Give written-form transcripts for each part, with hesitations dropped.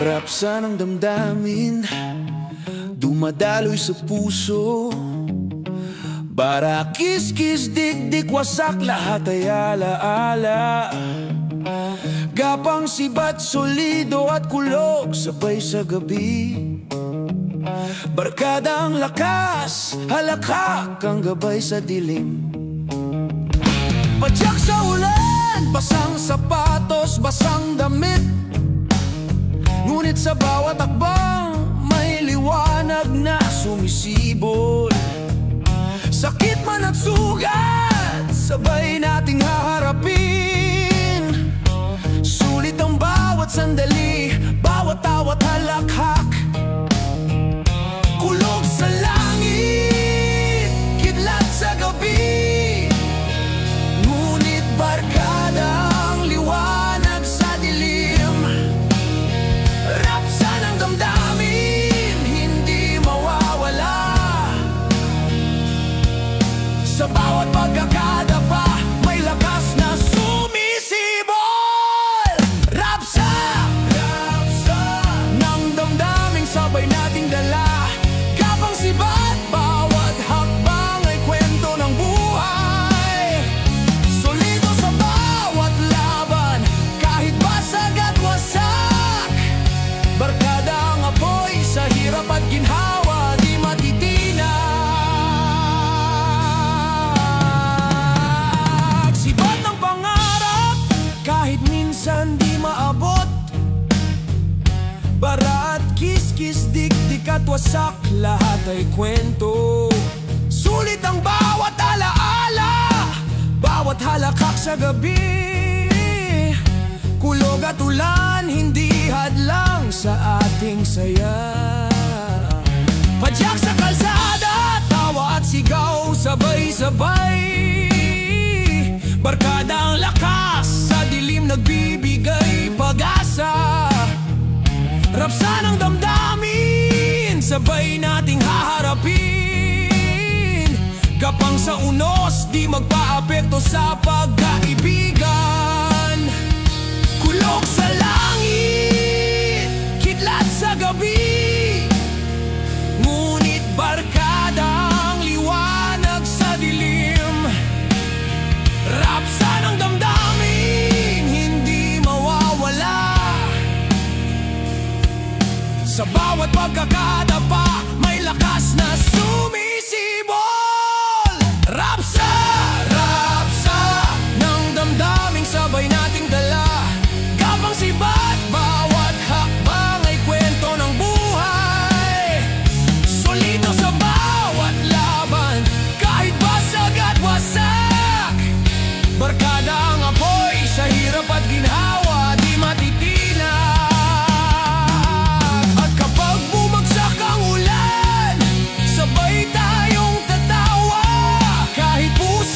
Rapsa ng damdamin, dumadaloy sa puso. Bara kiskis, dikdik, wasak, lahat ay alaala. Gapang sibat, solido at kulog, sabay sa gabi. Barkada ang lakas, halakak ang gabay sa dilim. Padyak sa ulan, basang sapatos, basang damit. Ngunit sa bawat akbang, may liwanag na sumisibol. Sakit man at sugat, sabay nating haharapin. Sulit ang bawat sandali, bawat tawat halakhak. Kulog sa langit, kidlat sa gabi. Ngunit barkada ang liwanag sa dilim. Rapsa ng damdamin, hindi mawawala. Sa bawat pagkakadapa, may lakas na sumisibol. Rapsa, rapsa ng damdaming sabay nating dala. Kapang sibat, bawat hakbang ay kwento ng buhay. Solido sa bawat laban, kahit basag at wasak. Barkada ang apoy sa hirap at ginhawa, di matitinag. Sibat ng pangarap, kahit minsan di maabot. Bara at kiskis, dikdik at wasak, lahat ay kwento. Sulit ang bawat alaala, bawat halakak sa gabi. Kulog at ulan, hindi hadlang sa ating saya. Padyak sa kalsada, tawa at sigaw, sabay-sabay. Barkada ang lakas, sa dilim nagbibigay pag-asa. Rapsa ng damdamin, sabay nating haharapin. Gapang sa unos, di magpaapekto sa pagkaibigan. Kulog sa langit, kidlat sa gabi. Ngunit barkada ang liwanag sa dilim. Rapsa ng damdamin, hindi mawawala. Sa bawat pagkakadapa, may lakas na sumisibol. Rapsa, rapsa ng damdaming sabay nating dala. Kapang sibat, bawat hakbang ay kwento ng buhay. Solido sa bawat laban, kahit basag at wasak. Barkada ang apoy sa hirap at ginhawa, di matitinag. At kapag bumagsak ang ulan, sabay tayong tatawa. Kahit puso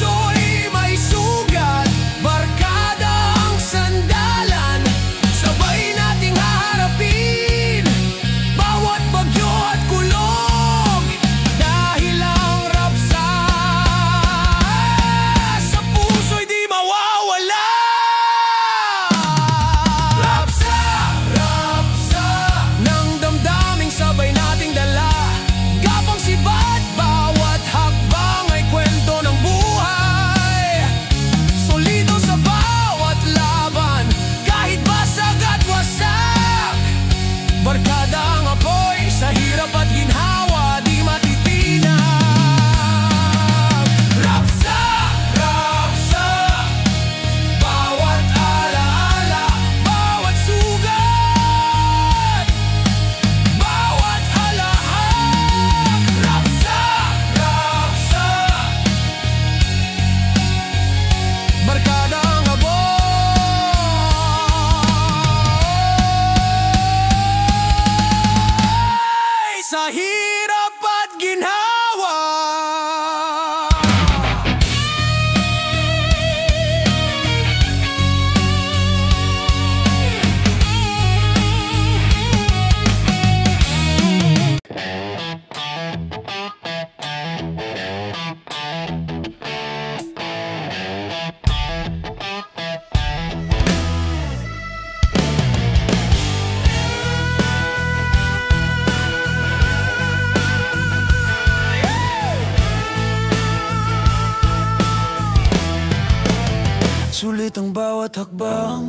Sulit ang bawat hakbang,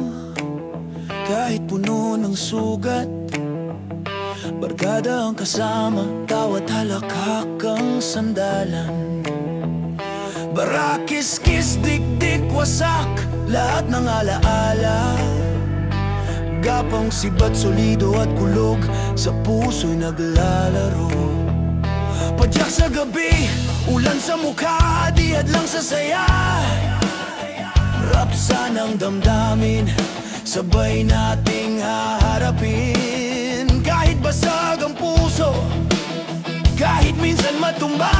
kahit puno ng sugat. Barkada ang kasama, bawat halakhak ang sandalan. Barakis-kis, dik-dik, wasak, lahat ng alaala. Gapang, sibat, solido at kulog, sa puso'y naglalaro. Padyak sa gabi, ulan sa mukha, di hadlang sa saya. Rapsan ang damdamin, sabay nating haharapin. Kahit basag ang puso, kahit minsan matumba.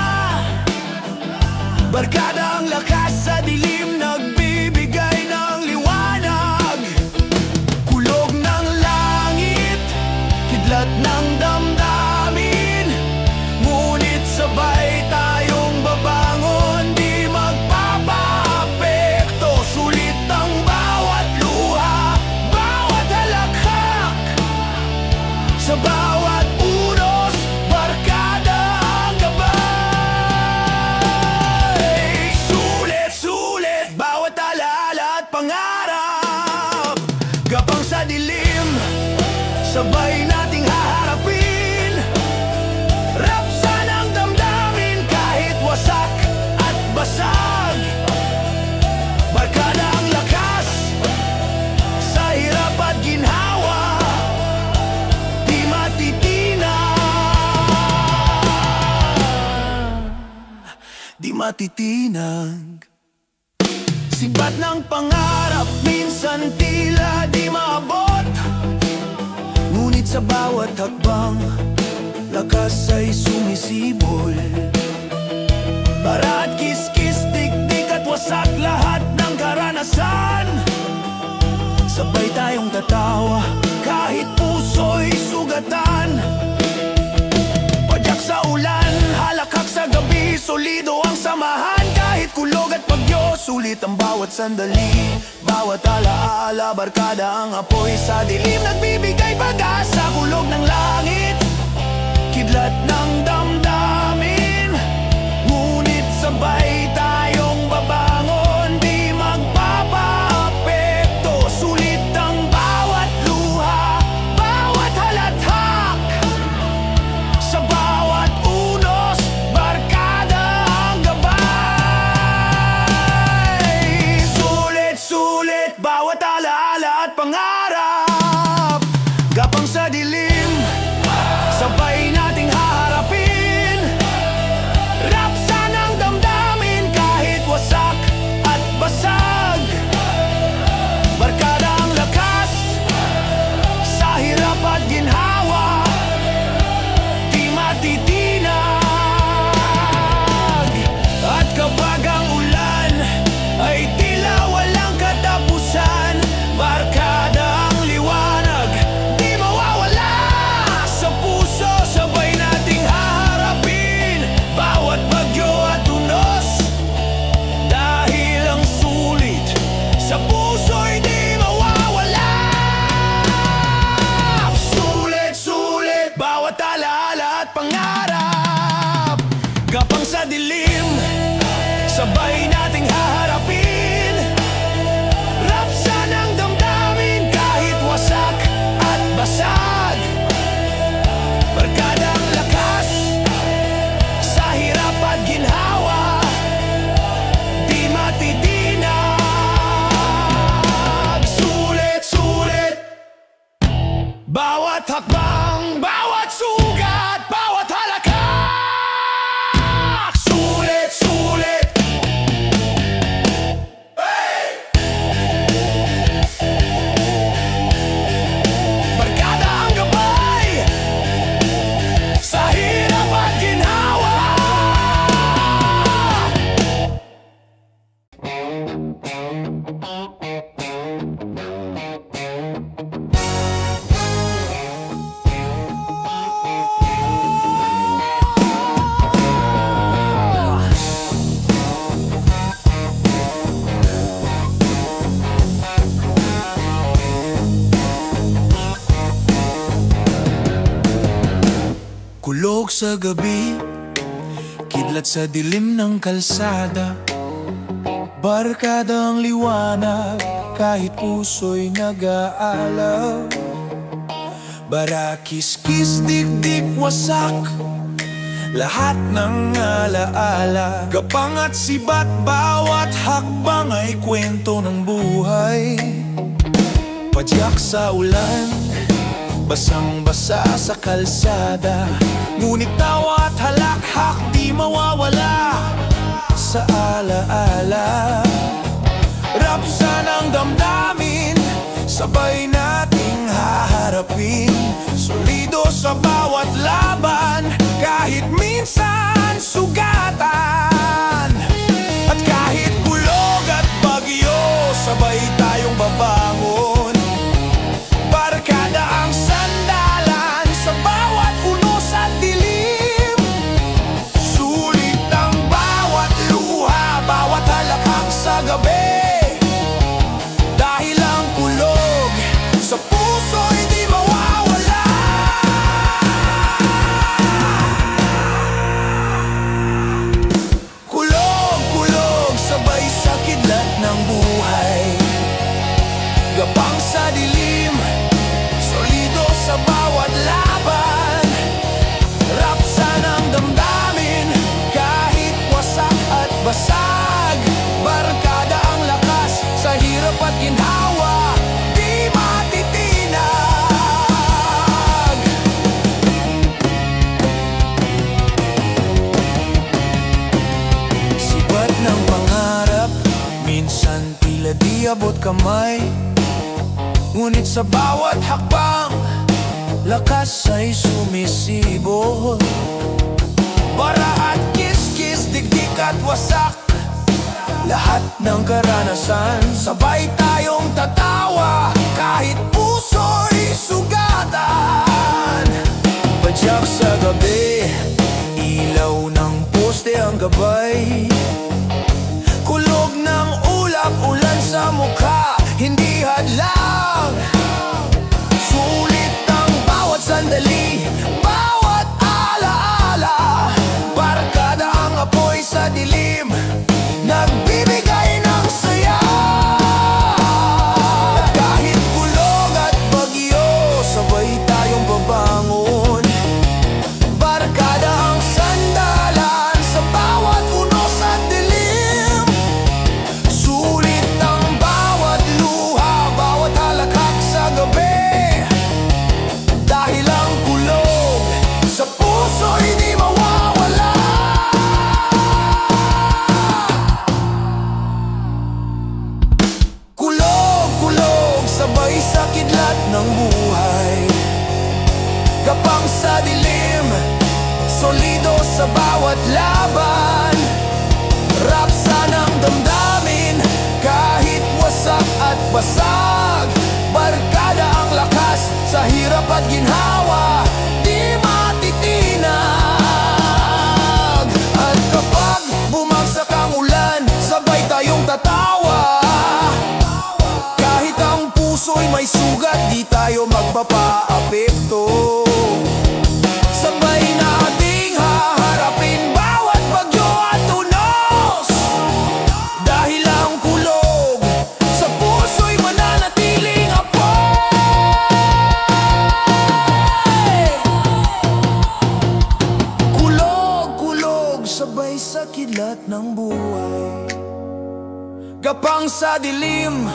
Barkada ang lakas sa dilim, nagbibigay ng liwanag. Kulog ng langit, kidlat ng damdamin. Ngunit sabay tayong babangon, di magpapaapekto. Sulit ang bawat luha, bawat halakhak. Sa bawat unos, barkada ang gabay. Sulit, bawat alaala at pangarap. Gapang sa dilim, sabay nating haharapin. Rapsan ang damdamin, kahit wasak at basag. Barkada ang lakas, sa hirap at ginhawa. Di matitinag. Sibat ng pangarap, minsan tila di maabot. Ngunit sa bawat hakbang, lakas ay sumisibol. Para at kis-kis, dik-dik at wasak, lahat ng karanasan. Sabay tayong tatawa, kahit puso'y sugatan. Padyak sa ulan, halakhak sa gabi, solido ang samahan. Kahit kulog at bagyo, sulit ang bawat sandali. Bawat alaala, barkada ang apoy sa dilim. Nagbibigay pag-asa, kulog ng langit, kidlat ng damdamin. Ngunit sabay tayong babangon, di magpapaapekto. Sulit ang bawat luha, bawat halakhak. Sa bawat unos, barkada ang gabay. Sulit, bawat alaala at pangarap. Gapang sa dilim, sabay nating haharapin. Rapsan ang damdamin, kahit wasak at basag. Barkada ang lakas, sa hirap at ginhawa. Di matitinag. At kapag ang ulan ay tila walang katapusan, barkada ang liwanag, di mawawala. Sa puso, sabay nating haharapin bawat bagyo at unos. Dahil ang sulit sa puso'y di mawawala. Sulit, bawat alaala at pangarap. Gapang sa dilim, sabay nating haharapin. Rapsan ang damdamin, kahit wasak at basag. Barkada ang lakas, sa hirap at ginhawa. Di matitinag. Sulit, bawat hakbang, bawat sugat, bawat halakhak. Sulit, hey! Barkada ang gabay, sa hirap at ginhawa. Kulog sa gabi, kidlat sa dilim ng kalsada. Barkadang liwanag kahit puso'y nag-aalaw. Barakis-kis, dik-dik, wasak lahat ng alaala. Gapang at sibat, bawat hakbang ay kwento ng buhay. Padyak sa ulan, basang-basa sa kalsada, ngunit tawa at halakhak di mawawala sa alaala. Rapsan ang damdamin, sabay nating haharapin. Solido sa bawat laban, kahit minsan sugatan. At kahit kulog at bagyo, sabay tayong babangon. Barkada ang sandalan sa bawat unos at dilim. Sulit ang bawat luha, bawat halakhak sa gabi. Dahil ang kulog sa puso'y di mawawala. Kulog, kulog, sabay sa kidlat ng buhay. Gapang sa dilim, solido sa bawat laban. Rapsan ang damdamin, kahit wasak at basag. Barkada ang lakas sa hirap at ginhawa, di matitinag. Sibat ng pangarap, minsan tila di abot kamay. Ngunit sa bawat hakbang, lakas ay sumisibol. Bara at kiss-kiss, dik-dik at wasak lahat ng karanasan. Sabay tayong tatawa, kahit puso'y sugatan. Padyak sa gabi, ilaw ng poste ang gabay. Kulog ng ulap, ulan sa mukha, hindi hadlang. Sulit ang bawat sandali, bawat alaala. Barkada ang apoy sa dilim, nagbibigay ng saya. At kahit kulog at bagyo, sabay tayong babangon. Barkada ang sandalan sa bawat unos at dilim. Sulit ang bawat luha, bawat halakhak sa gabi. Dahil ang kulog sa puso'y di mawawala. Kulog, sabay sa kidlat ng buhay. Gapang sa dilim, solido sa bawat laban. Rapsan ang damdamin, kahit wasak at basag. Barkada ang lakas sa hirap at ginhawa, di matitinag. At kapag bumagsak ang ulan, sabay tayong tatawa. Kahit ang puso'y may sugat, di tayo magpapaapekto. Sabay nating haharapin bawat bagyo at unos. Dahil ang kulog sa puso'y mananatiling apoy. Kulog, sabay sa kidlat ng buhay. Gapang sa dilim,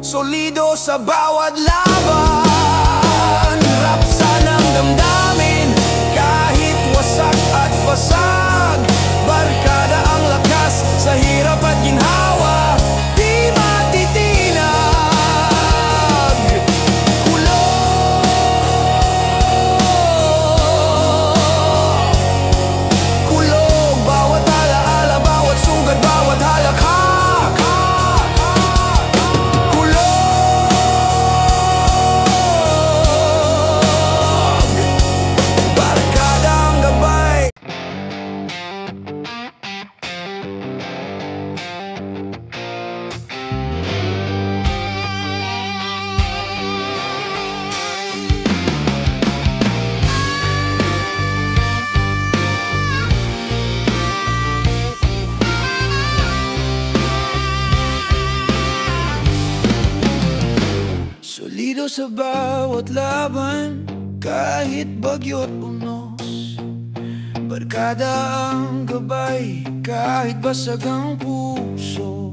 solido sa bawat laban. Rapsan ang damdamin, kahit wasak at basag. Barkada ang lakas sa hirap at ginhawa, di matitinag. Kulog, bawat alaala, bawat sugat, bawat halakhak. Barkada ang gabay. Solido sa bawat laban, kahit bagyo't unos. Barkada ang gabay, kahit basag ang puso.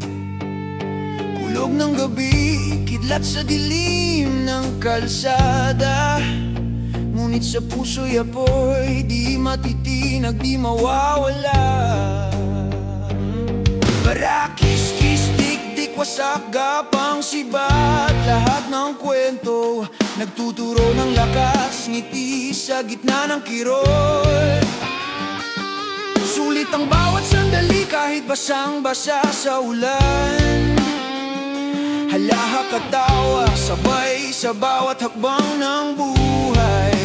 Kulog ng gabi, kidlat sa dilim ng kalsada. Ngunit sa puso'y apoy, di matitinag, di mawawala. Barakis-kis, dik-dik, wasak, gapang, sibat. Lahat ng kwento nagtuturo ng lakas, ngiti sa gitna ng kirot. Sulit ang bawat sandali, kahit basang-basa sa ulan. Halaha katawa, sabay sa bawat hakbang ng buhay.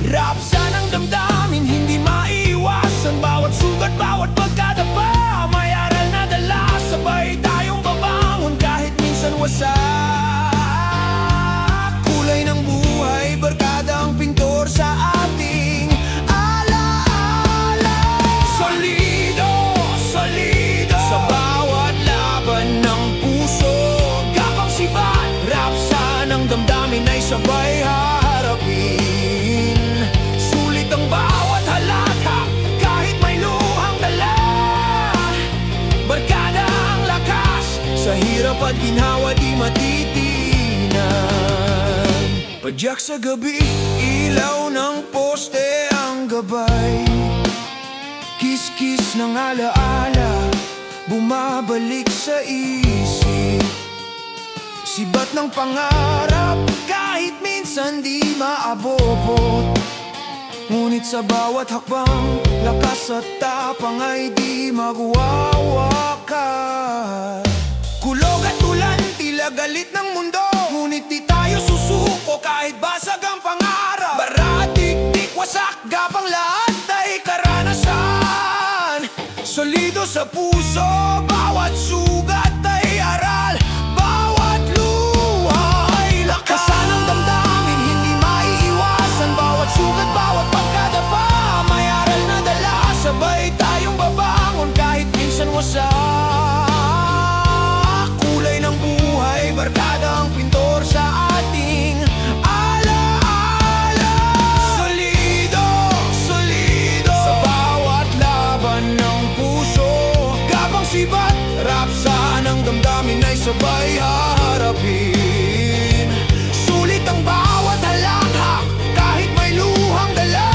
Rapsa ng damdamin, hindi maiwasan. Bawat sugat, bawat pagkadapa, may aral na dala. Sabay tayong babangon kahit minsan wasak. Kulay ng buhay, barkada ang pintor sa ating alaala. Solido, solido sa bawat laban ng puso. Gapang sibat, rapsa ng damdamin ay sabay haharapin. Sulit ang bawat halata, kahit may luhang dala. Barkada ang lakas, sa hirap at ginhawa di matitinan. Padyak sa gabi, ilaw ng poste ang gabay. Kiss-kiss ng alaala, bumabalik sa isip. Sibat ng pangarap, kahit minsan di maabot. Ngunit sa bawat hakbang, lakas at tapang ay di magwawakas. Kulog at ulan, tila galit ng mundo, ngunit di tayo susuko kahit basag ang pangarap. Baratik-tik, wasak, gapang, lahat ay karanasan. Solido sa puso, bawat sugat ay aral. Bawat luha ay lakas. Kasanang damdamin, hindi maiiwasan. Bawat sugat, bawat pagkadapa, may aral na dala. Sabay tayong babangon kahit minsan wasak. Kulay ng buhay, barkada ang pintor sa ating alaala. Solido, solido sa bawat laban ng puso. Gapang sibat, rapsa ng damdamin ay sabay haharapin. Sulit ang bawat halakhak, kahit may luhang dala.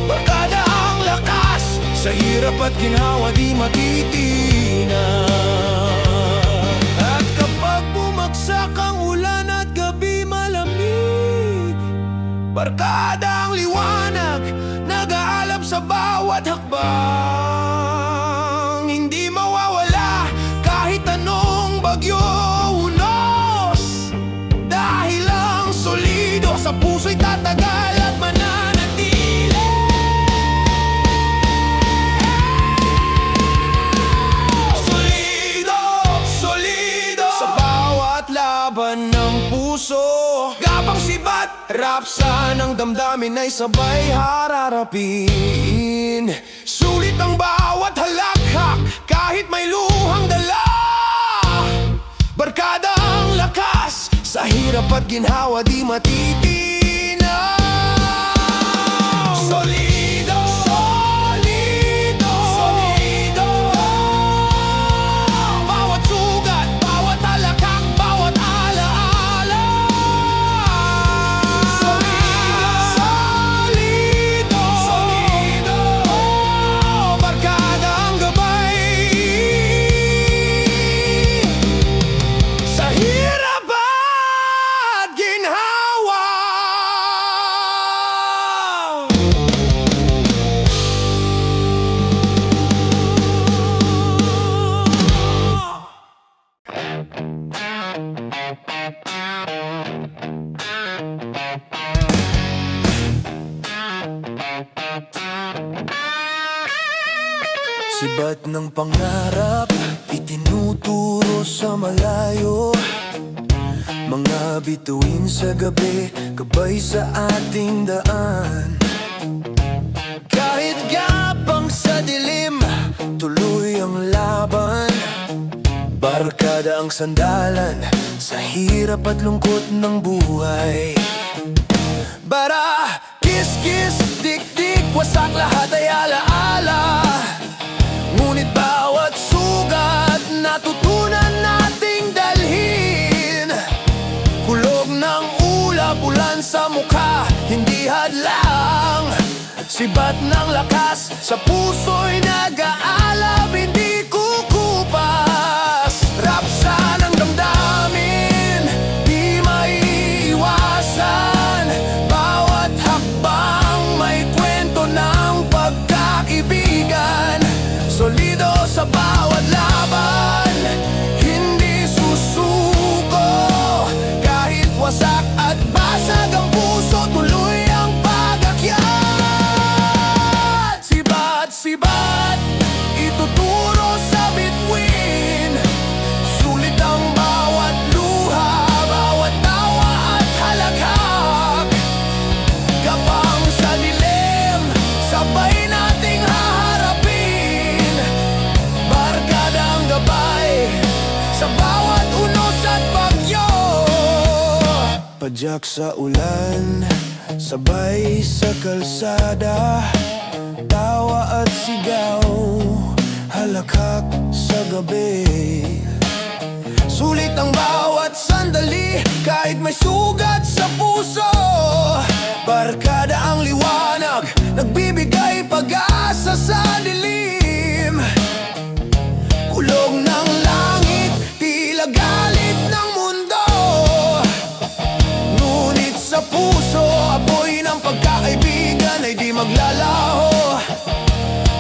Barkada ang lakas, sa hirap at ginhawa di matitinan. At kapag bumagsak ang ulan at gabi malamig, barkada ang liwanag, nag-aalab sa bawat hakbang. Hindi mawawala kahit anong bagyo unos, dahil ang solido sa puso'y tatagal at mananatili. Solido, solido sa bawat laban ng puso. Gapang sibat, rapsa ng damdamin ay sabay hararapin. Sulit ang bawat halakhak, kahit may luhang dala. Barkada ang lakas, sa hirap at ginhawa di matitinan. Solido, solido, solido. Bawat sugat, bawat halakhak, bawat alaala. Solido, solido, solido. Barkada ang gabay, sa hirap at ginhawa. Sibat ng pangarap, itinuturo sa malayo. Mga bituin sa gabi, gabay sa ating daan. Kahit gapang sa dilim, tuloy ang laban. Barkada ang sandalan sa hirap at lungkot ng buhay. Bara, kiss-kiss, dik-dik, wasak lahat ay alaala. Ngunit bawat sugat natutunan nating dalhin. Kulog ng ulap, ulan sa mukha, hindi hadlang. Sibat ng lakas sa puso'y nag-aalab, hindi kukupas. Rapsa ng damdamin, di maiiwasan. Bawat hakbang may kwento ng pagkakaibigan. Solido sa bawat laban, hindi susuko. Kahit wasak at basag ang puso, tuloy ang pag-akyat. Sibat, ituturo sa bituin. Sulit ang bawat luha, bawat tawa at halakhak. Kapang sa dilim, sabay nating haharapin. Barkadang gabay sa bawat unos at bagyo. Padyak sa ulan, sabay sa kalsada. Tawa at sigaw, halakhak sa gabi. Sulit ang bawat sandali, kahit may sugat sa puso. Barkada ang liwanag, nagbibigay pag-asa sa dilim. Kulog ng langit, tila galit ng mundo. Ngunit sa puso, apoy ng pagkakaibigan ay di maglalaho.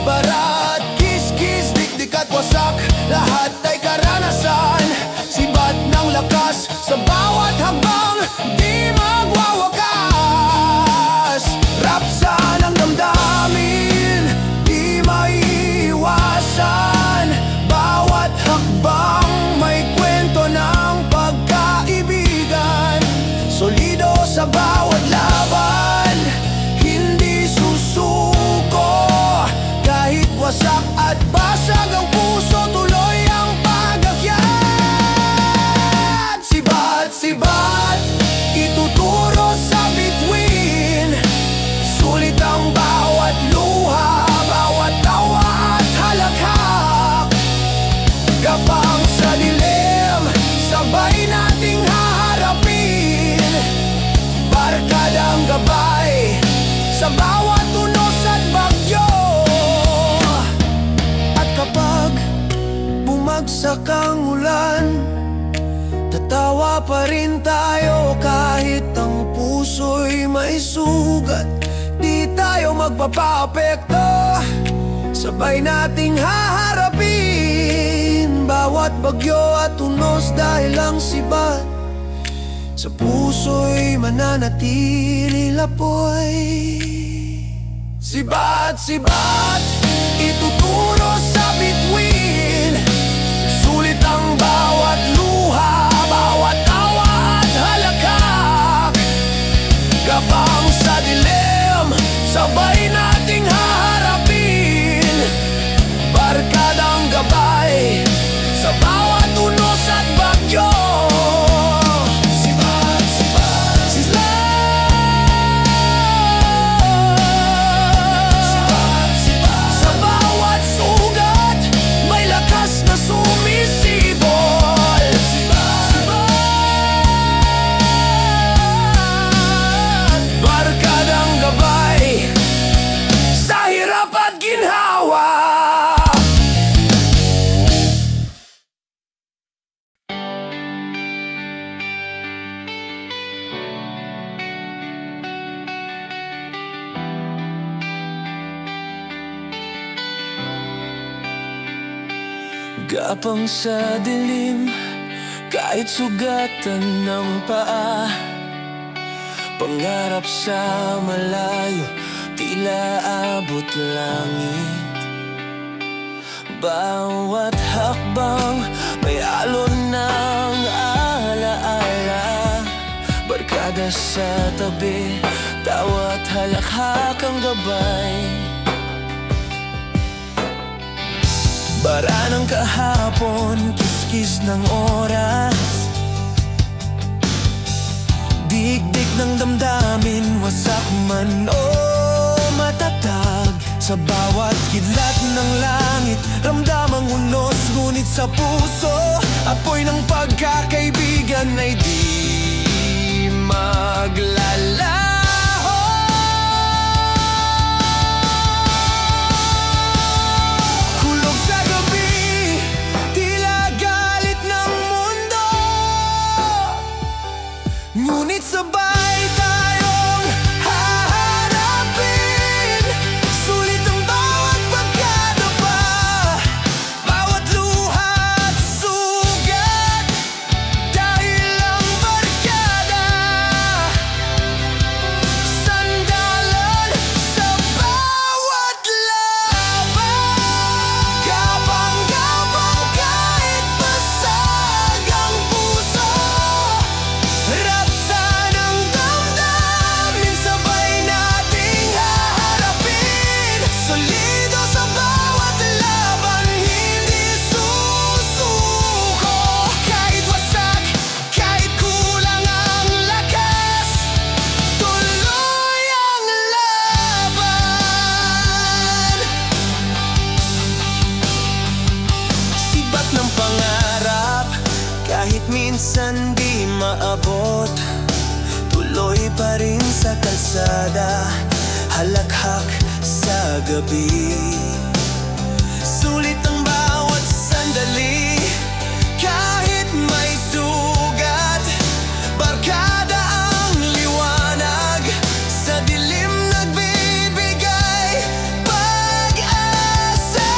Bara at kiss-kiss, dik-dik at wasak, lahat ay karanasan. Sibat ng lakas sa bawat habang di magwawakas. Rapsa ng damdamin, di maiiwasan. Bawat hakbang may kwento ng pagkaibigan. Solido sa bawat laban, hindi susuko. Kahit wasak at basag ang puso, tuloy ang pag-akyat. Sibat, ituturo sa bituin. Sulit ang bawat luha, bawat tawa at halakhak. Kapang sa dilim, sabay nating haharapin. Barkadang gabay sa bawat unos at bagyo. Kapag bumagsak ang ulan, tatawa pa rin tayo kahit ang puso'y may sugat. Di tayo magpapaapekto, sabay nating haharapin. Bawat bagyo at unos dahil ang sibat sa puso'y mananatili lapoy. Sibat, ituturo sa bituin. Sulit ang bawat luha, bawat tawa at halakhak. Kapang sa dilim, sabay nating haharapin. Barkadang gabay sa bawat unos at bagyo. Gapang sa dilim, kahit sugatan ng paa. Pangarap sa malayo, tila abot langit. Bawat hakbang may alon ng alaala. Barkada sa tabi, tawa't halakhak ang gabay. Bara ng kahapon, kiss kiskis ng oras. Dikdik ng damdamin, wasak man o matatag. Sa bawat kidlat ng langit, ramdamang unos. Ngunit sa puso, apoy ng pagkakaibigan ay di maglalaho. Kulog sa gabi, tila galit ng mundo, ngunit sabay tayong haharapin. Sulit ang bawat pagkadapa, bawat luha at sugat, dahil ang barkada sandalan sa bawat laban. Gapang-gapang kahit basag ang puso, rapsan ang damdamin, sabay nating haharapin. Solido sa bawat laban, hindi susuko. Kahit wasak, kahit kulang ang lakas, tuloy ang laban. Sibat ng pangarap, kahit minsan di maabot, tuloy pa rin sa kalsada, halakhak sa gabi. Sulit ang bawat sandali, kahit may sugat, barkada ang liwanag, sa dilim nagbibigay pag-asa.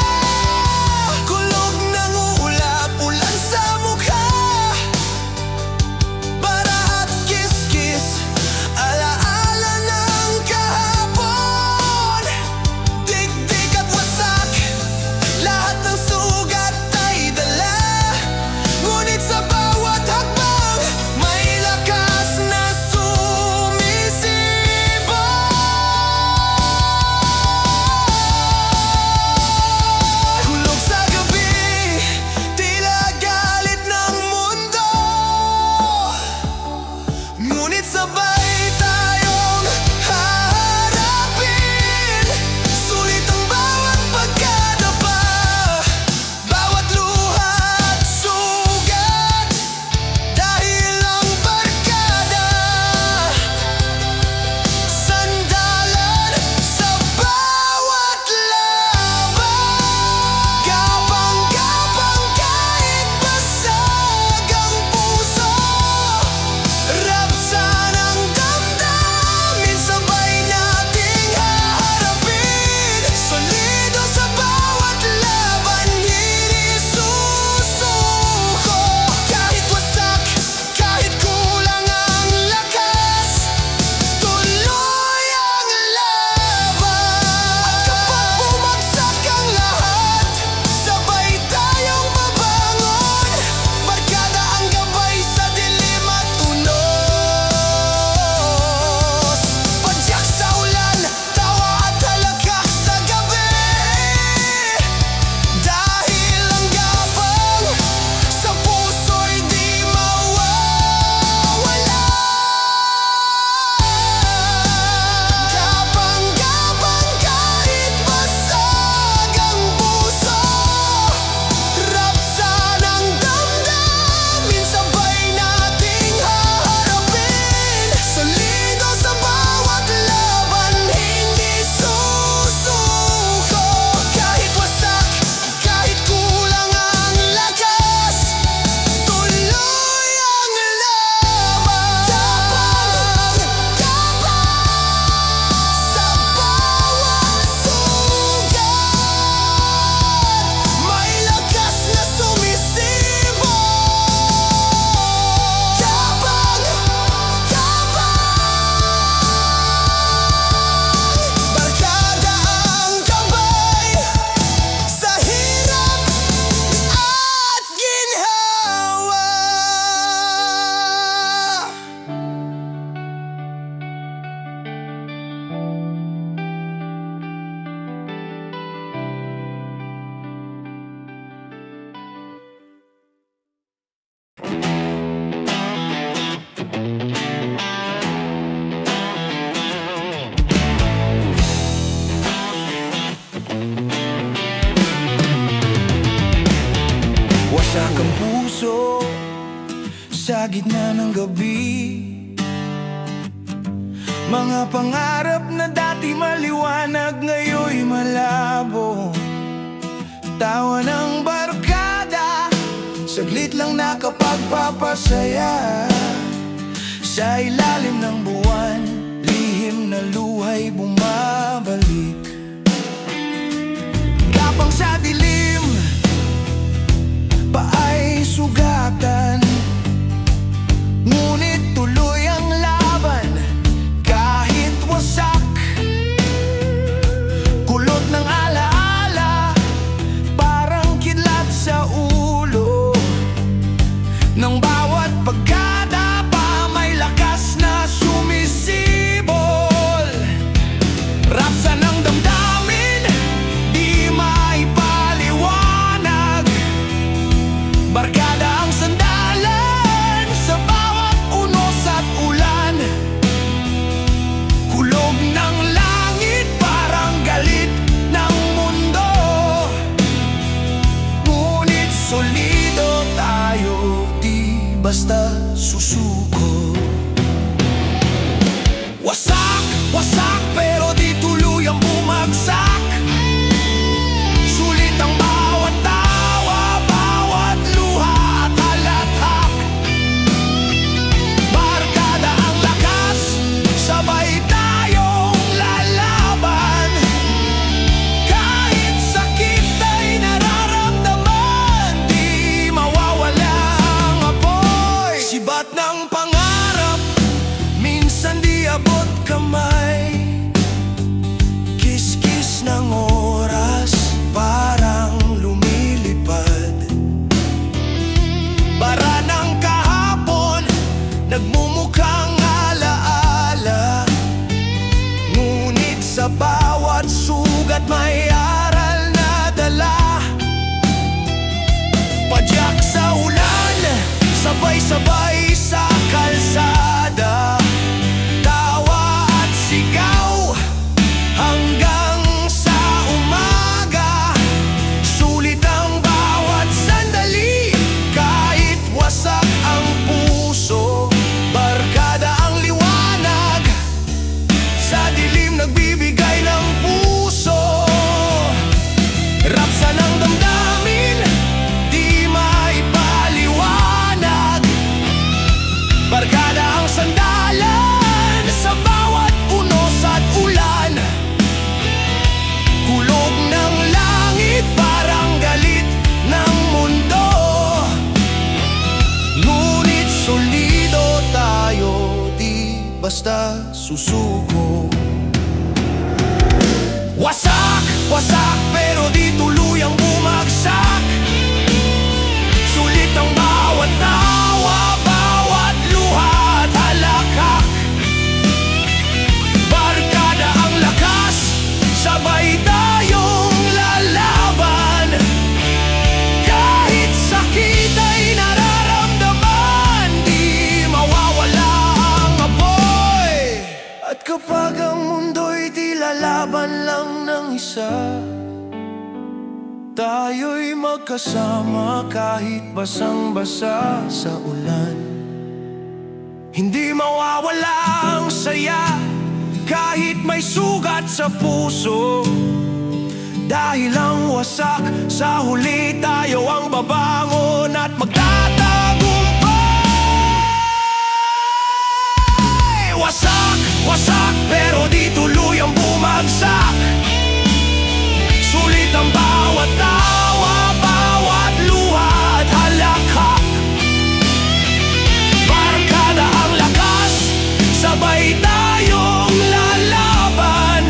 Kulog ng ulap, ulan sa mukha, bara at kiskis, alaala ng kahapon. Dikdik at wasak Wasak ang puso sa gitna ng gabi. Mga pangarap na dati maliwanag, ngayon'y malabo. Tawa ng barkada, saglit lang nakapagpapasaya. Sa ilalim ng buwan, lihim na luhay bumabalik. Kapang sa dilim, paay sugatan, ngunit tuloy ang laban. Kahit wasak, kulot ng alaala, parang kidlat sa ulo. Nang bawat pagkada pa may lakas na sumisibol. Rapsa ng damdamin, di maipaliwanag. Barkada ang sandalan sa bawat unos at ulan. Kulog ng langit, parang galit ng mundo. Ngunit solido tayo, di basta susuko. Wasak, wasak, pero di tuluyang bumagsak. Sulit ang bawat tawa, bawat luha at halakhak. Barkada ang lakas, sabay tayong lalaban. Kahit sakit ay nararamdaman, di mawawala ang apoy. Sibat ng pangarap, minsan di abot kamay. Kiskis ng oras, parang lumilipad. Bara ng kahapon, nagmumukhang alaala. Ngunit sa bawat sugat may aral na dala. Padyak sa ulan, sabay-sabay sa kalsada. Tawa at sigaw hanggang sa umaga. Sulit ang bawat sandali, kahit wasak ang puso. Barkada ang liwanag, sa dilim nagbibigay ng puso. Rapsa ng damdamin, di maipaliwanag. Barkada ang sandalan sa bawat unos at ulan. Kulog ng langit, parang galit ng mundo. Ngunit solido tayo, di basta susuko. Wasak, wasak, pero di tuluyang bumagsak. Sulit ang bawat tawa, bawat luha at halakhak. Barkada ang lakas, sabay tayong lalaban. Kahit sakit ay nararamdaman, di mawawala ang apoy. At kapag ang mundo'y di lalaban lang ng isa, tayo'y magkasama kahit basang-basa sa ulan. Hindi mawawala ang saya kahit may sugat sa puso. Dahil ang wasak, sa huli tayo ang babangon at magtatagumpay. Wasak, wasak, pero di tuluyang bumagsak. Sulit ang bawat tawa, bawat luha at halakhak. Barkada ang lakas, sabay tayong lalaban.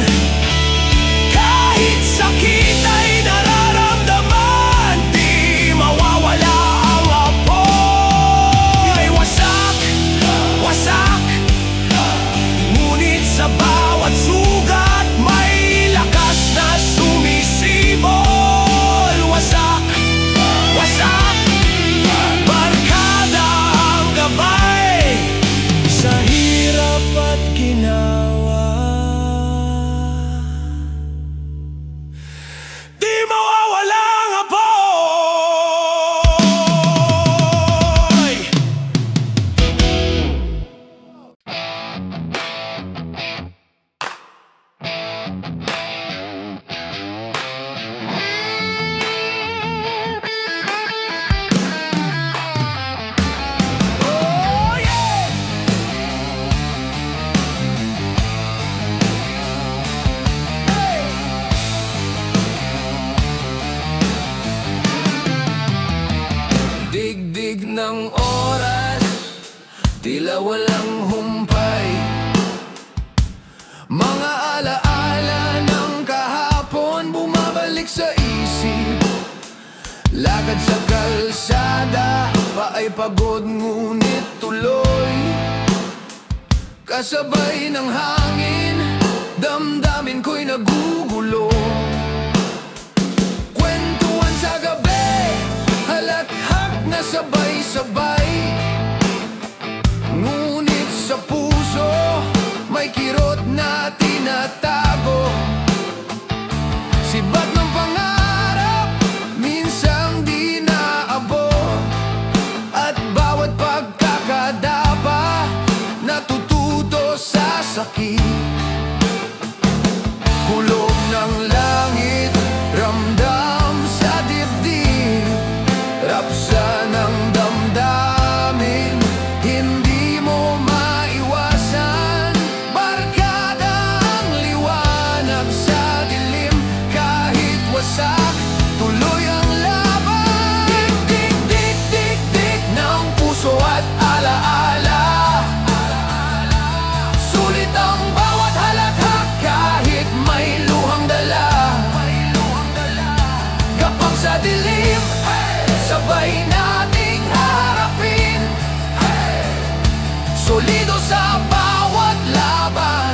Kahit sakit ay nararamdaman, di mawawala ang apoy. Wasak, wasak, ngunit sa bawat sugat may ng oras, tila walang humpay. Mga alaala ng kahapon bumabalik sa isip. Lakad sa kalsada, paay pagod ngunit tuloy. Kasabay ng hangin, damdamin ko'y nagugulo. Kwentuhan sa gabi, halakhak na sabay-sabay. Ngunit sa puso, may kirot na tinatago. Sibat ng pangarap, minsang di naabot. At bawat pagkakadapa, natututo sa sakit. Kulog ng langit, ramdam sa dibdib. Rapsa ng damdamin, hindi mo maiwasan. Barkada ang liwanag sa dilim. Kahit wasak, tuloy ang laban. Dik, dik, dik, dik ng puso at alaala. Sulit ang bawat halakhak kahit may luhang dala. Kapang sa dilim, sabay nating harapin. Solido sa bawat laban.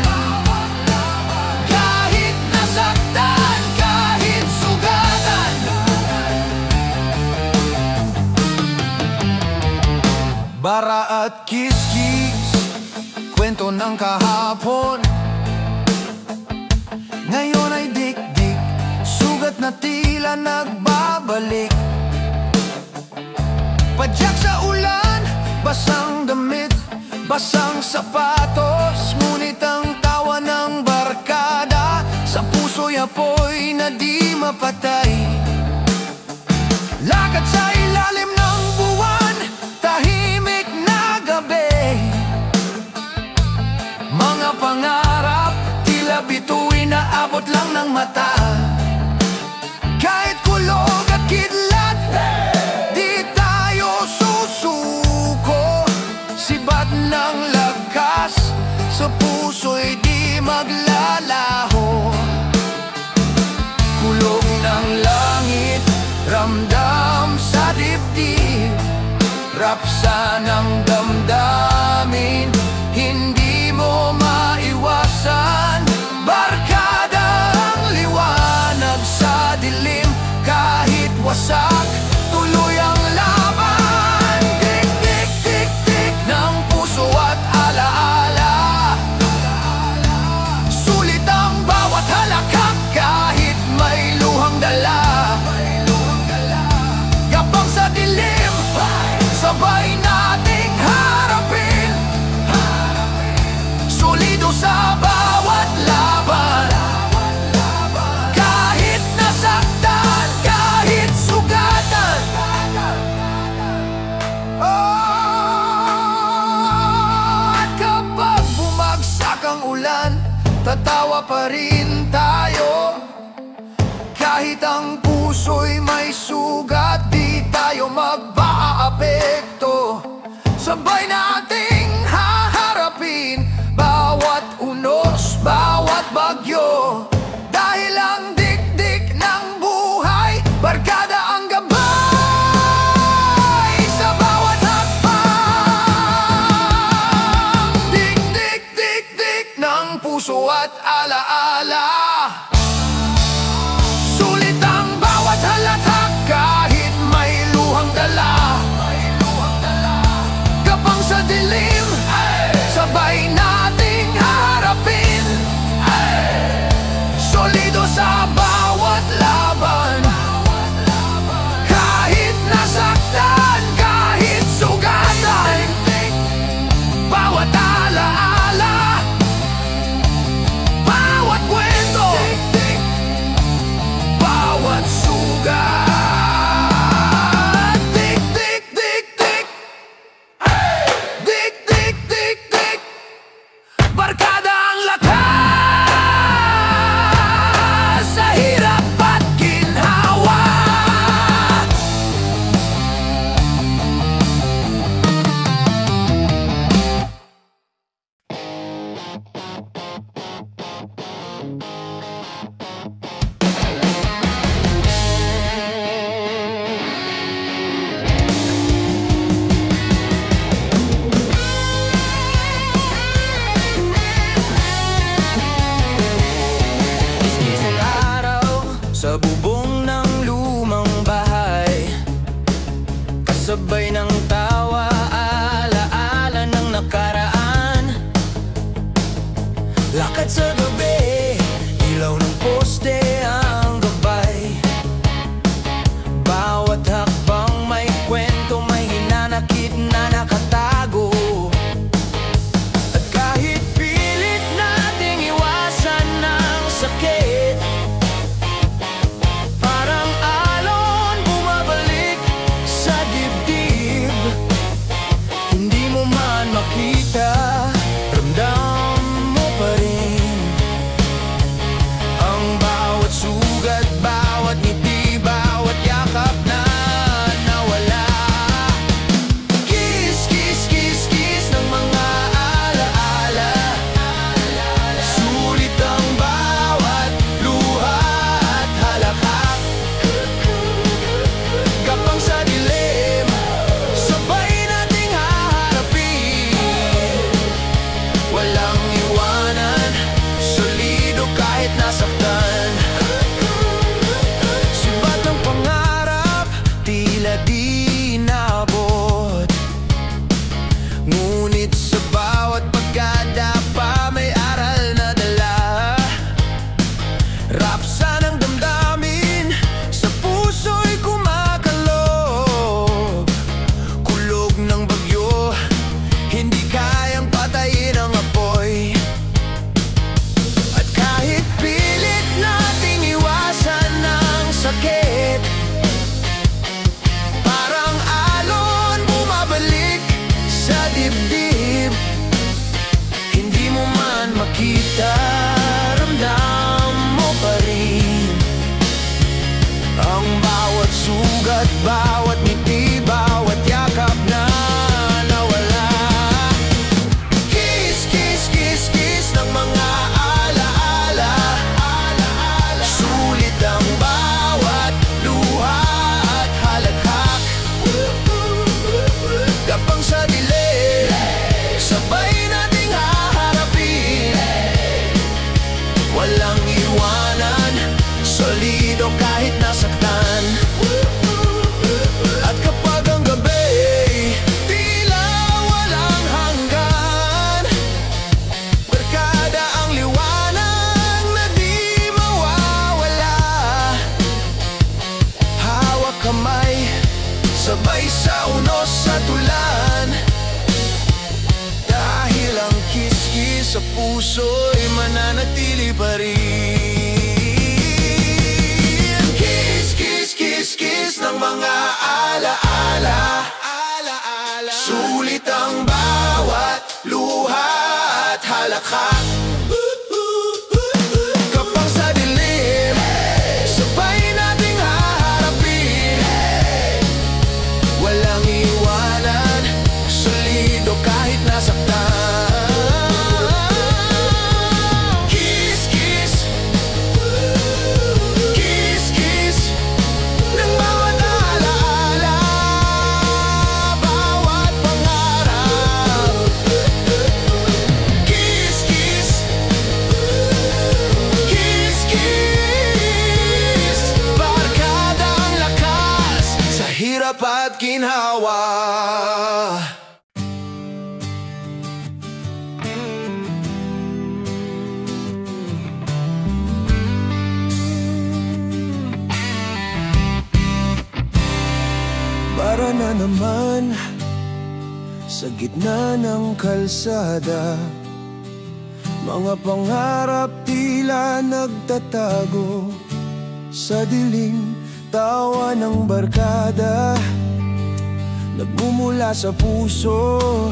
Kahit nasaktan, kahit sugatan. Bara at kiskis, kwento ng kahapon. Ngayon ay dik-dik, sugat na tila nagbabalik. Padyak sa ulan, basang damit, basang sapatos. Ngunit ang tawa ng barkada, sa puso'y apoy na di mapatay. Lakad sa ilalim ng buwan, tahimik na gabi. Mga pangarap, tila bituin na abot lang ng mata. Kahit kulog at kidlat, di tayo susuko. Sibat ng lakas, sa puso'y di maglalaho. Kulog ng langit, ramdam sa dibdib. Rapsa ng damdamin, hindi mo maiwasan. Barkada ang liwanag sa dilim. Kahit wasak, tuloy ang laban. Dik, dik, dik, dik ng puso at alaala. Sulit ang bawat halakhak kahit may luhang dala. Kapang sa dilim, sabay nating harapin. Solido sa bawat laban. Kahit nasaktan, kahit sugatan. At kapag bumagsak ang ulan, tatawa pa rin tayo. Kahit ang puso'y may sugat, di tayo magpaapekto. Sabay nating haharapin bawat unos, bawat bagyo. Dahil ang dik-dik ng buhay, barkada ang gabay. Sa bawat hakbang, dik-dik, dik-dik ng puso at alaala. Sulit ang bawat halakhak kahit may luhang dala. Kapang sa Sabay ng tawa, alaala ng nakaraan. Lakad sa gabi, ilaw ng poste ang gabay. Bawat hakbang may kwento, may hinanakit na nakatago. At kahit pilit nating iwasan ng sakit, parang alon bumabalik sa dibdib. Hindi mo man makita, ramdam mo pa rin ang bawat sugat, bawat ngiti, bawat yakap na nawala. Kiss, kiss, kiss, kiss ng mga alaala. Sulit ang bawat luha at halakhak. Kapang sa dilim, sabay nating haharapin. Walang iwanan, solido kahit nasaktan. Sibat ng pangarap, tila di naabot. Ngunit sa bawat pagkadapa may aral na dala. Rapsa ng damdamin, sa puso'y kumakalog. Kulog ng bagyo, hindi kayang patayin ang apoy. At kahit pilit nating iwasan ng sakit, parang alon bumabalik sa dibdib. Hindi mo man makita, ramdam mo pa rin ang bawat sugat, bawat ngiti, bawat yakap na nawala. Kiss, kiss, kiss, kiss ng mga alaala. Sulit ang bawat luha at halakhak. Kapang sa dilim, sabay nating haharapin. Walang iwanan, solido kahit nasaktan. At kapag ang gabi tila walang hanggan, barkada ang liwanag na di mawawala. Hawak kamay, sabay sa unos sa tulan. Dahil ang kiss-kiss sa puso'y mananatili pa rin. Kiss, kiss, kiss, kiss ng mga alaala. Sulit ang bawat luha at halakhak. Kapang sa dilim, sabay nating haharapin. Walang iwanan, solido kahit nasaktan. Kiss, kiss, kiss, kiss ng bawat alaala, bawat pangarap. Kiss, kiss, kiss, kiss. Barkada ang lakas sa hirap at ginhawa. Para na naman sa gitna ng kalsada, mga pangarap tila nagtatago sa dilim. Tawa ng barkada nagmumula sa puso,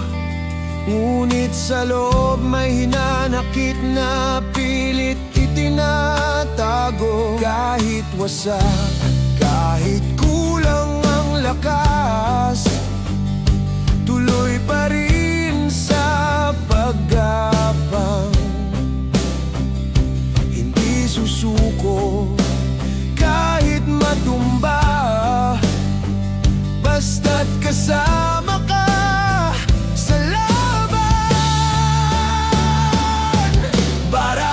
ngunit sa loob may hinanakit na pilit itinatago. Kahit wasak, kahit kulang ang lakas, tuloy pa rin sa paggapang. Hindi susuko kahit matumba, basta't kasama ka sa laban. Bara,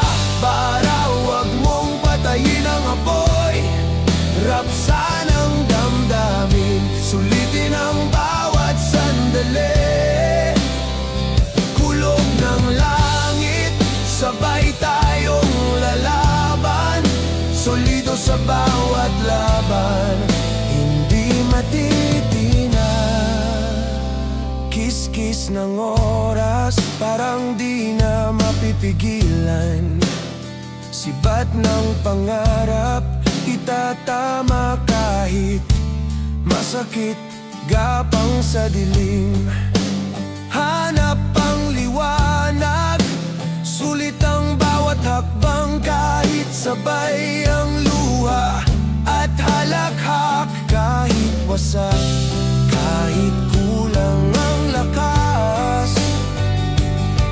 wag mong patayin ang apoy. Bilis ng oras, parang di na mapipigilan. Sibat ng pangarap, itatama kahit masakit, gapang sa dilim. Hanap ang liwanag, sulit ang bawat hakbang, kahit sabay ang luha at halakhak. Kahit wasak, kahit kulang ang lakas,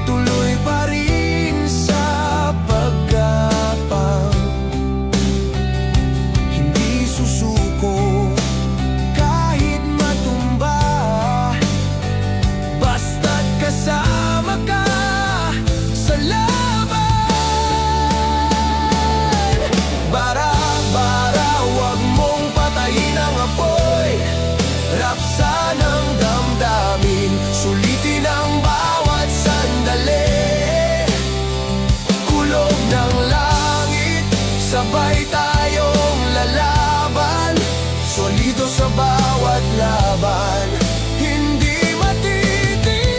tuloy pa rin sa paggapang. Hindi susuko kahit matumba, basta't kasama ka sa laban. Bara-bara, wag mong patayin ang apoy. Rapsa ng damdamin, sulitin ang bawat sandali. Kulog ng langit, sabay tayong lalaban. Solido sa bawat laban, hindi matitinag.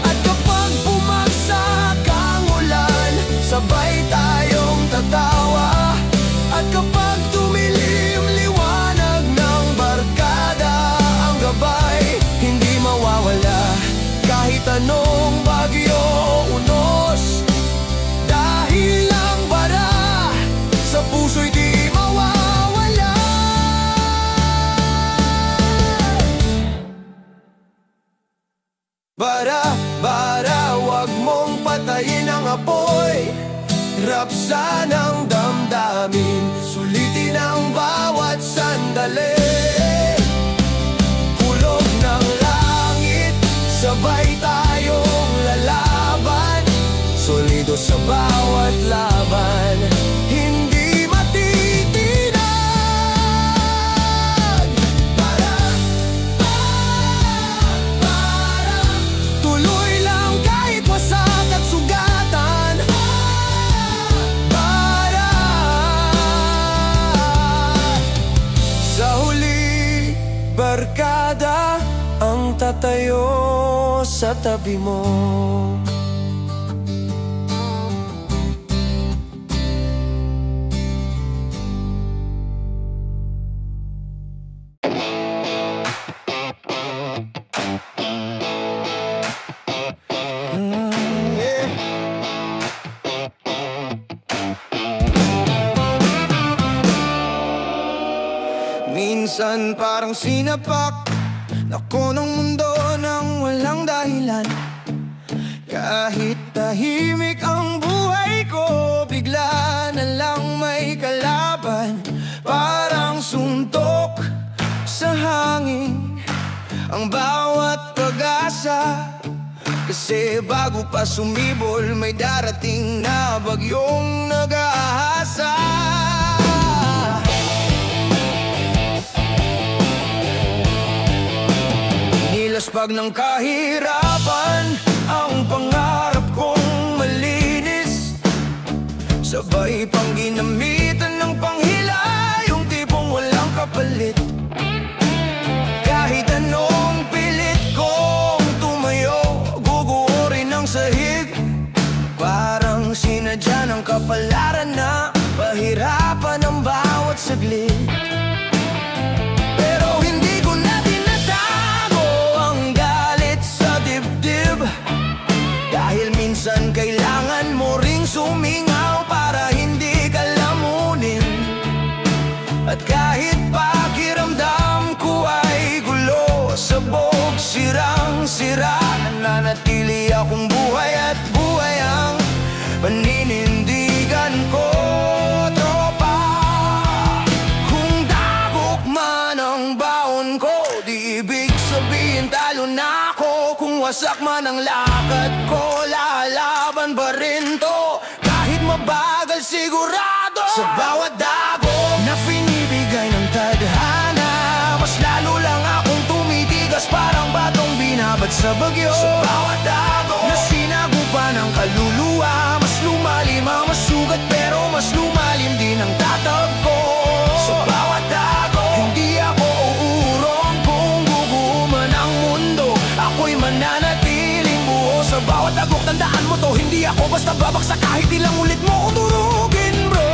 At kapag bumagsak ang ulan, sabay tayong tatawa. At kapag tumilim liwanag ng barkada, ang gabay hindi mawawala. Kahit anong bagyo unos, dahil ang bara sa puso'y di mawawala. Bara-bara, wag mong patayin ang apoy. Rapsa ng damdamin, sulitin ang bawat sandali. Kulog ng langit, sabay tayong lalaban. Solido sa bawat laban, hindi matitinag. Tuloy lang kahit wasak at sugatan. Sa huli, barkada ang tatayo sa tabi mo. Minsan parang sinapak ako ng mundo nang walang dahilan. Kahit tahimik ang buhay ko, bigla na lang may kalaban. Parang suntok sa hangin ang bawat pag-asa. Kasi bago pa sumibol, may darating na bagyong nag-aahasa. Nilaspag ng kahirapan ang pangarap kong malinis. Sabay pang ginamitan ng panghila, yung tipong walang kapalit. Kahit anong pilit kong tumayo, guguhorin ng sahig. Parang sinadya ng kapalaran na pahirapan ang bawat saglit. Pero hindi ko na tinatago ang galit sa dibdib, dahil minsan kailangan mo ring sumingaw para hindi ka lamunin. At kahit pakiramdam ko ay gulo, sabog, sirang-sira, nananatili akong buhay at buhay ang paninindigan ko. Tropa, kung dagok man ang baon ko, di ibig sabihin talo na ako. Kung wasak man ang lakad ko, lalaban pa rin to. Kahit mabagal sigurado, sa bawat dagok na binibigay ng tadhana, mas lalo lang akong tumitigas, parang batong binabad sa bagyo. Sa bawat dagok na sinagupan ng kaluluwa, mas lumalim ang masugat, pero mas lumalim din ang tatag ko. Sa bawat dagok, hindi ako uurong kung guguman ang basta babagsak kahit ilang ulit mo kong durugin, bro.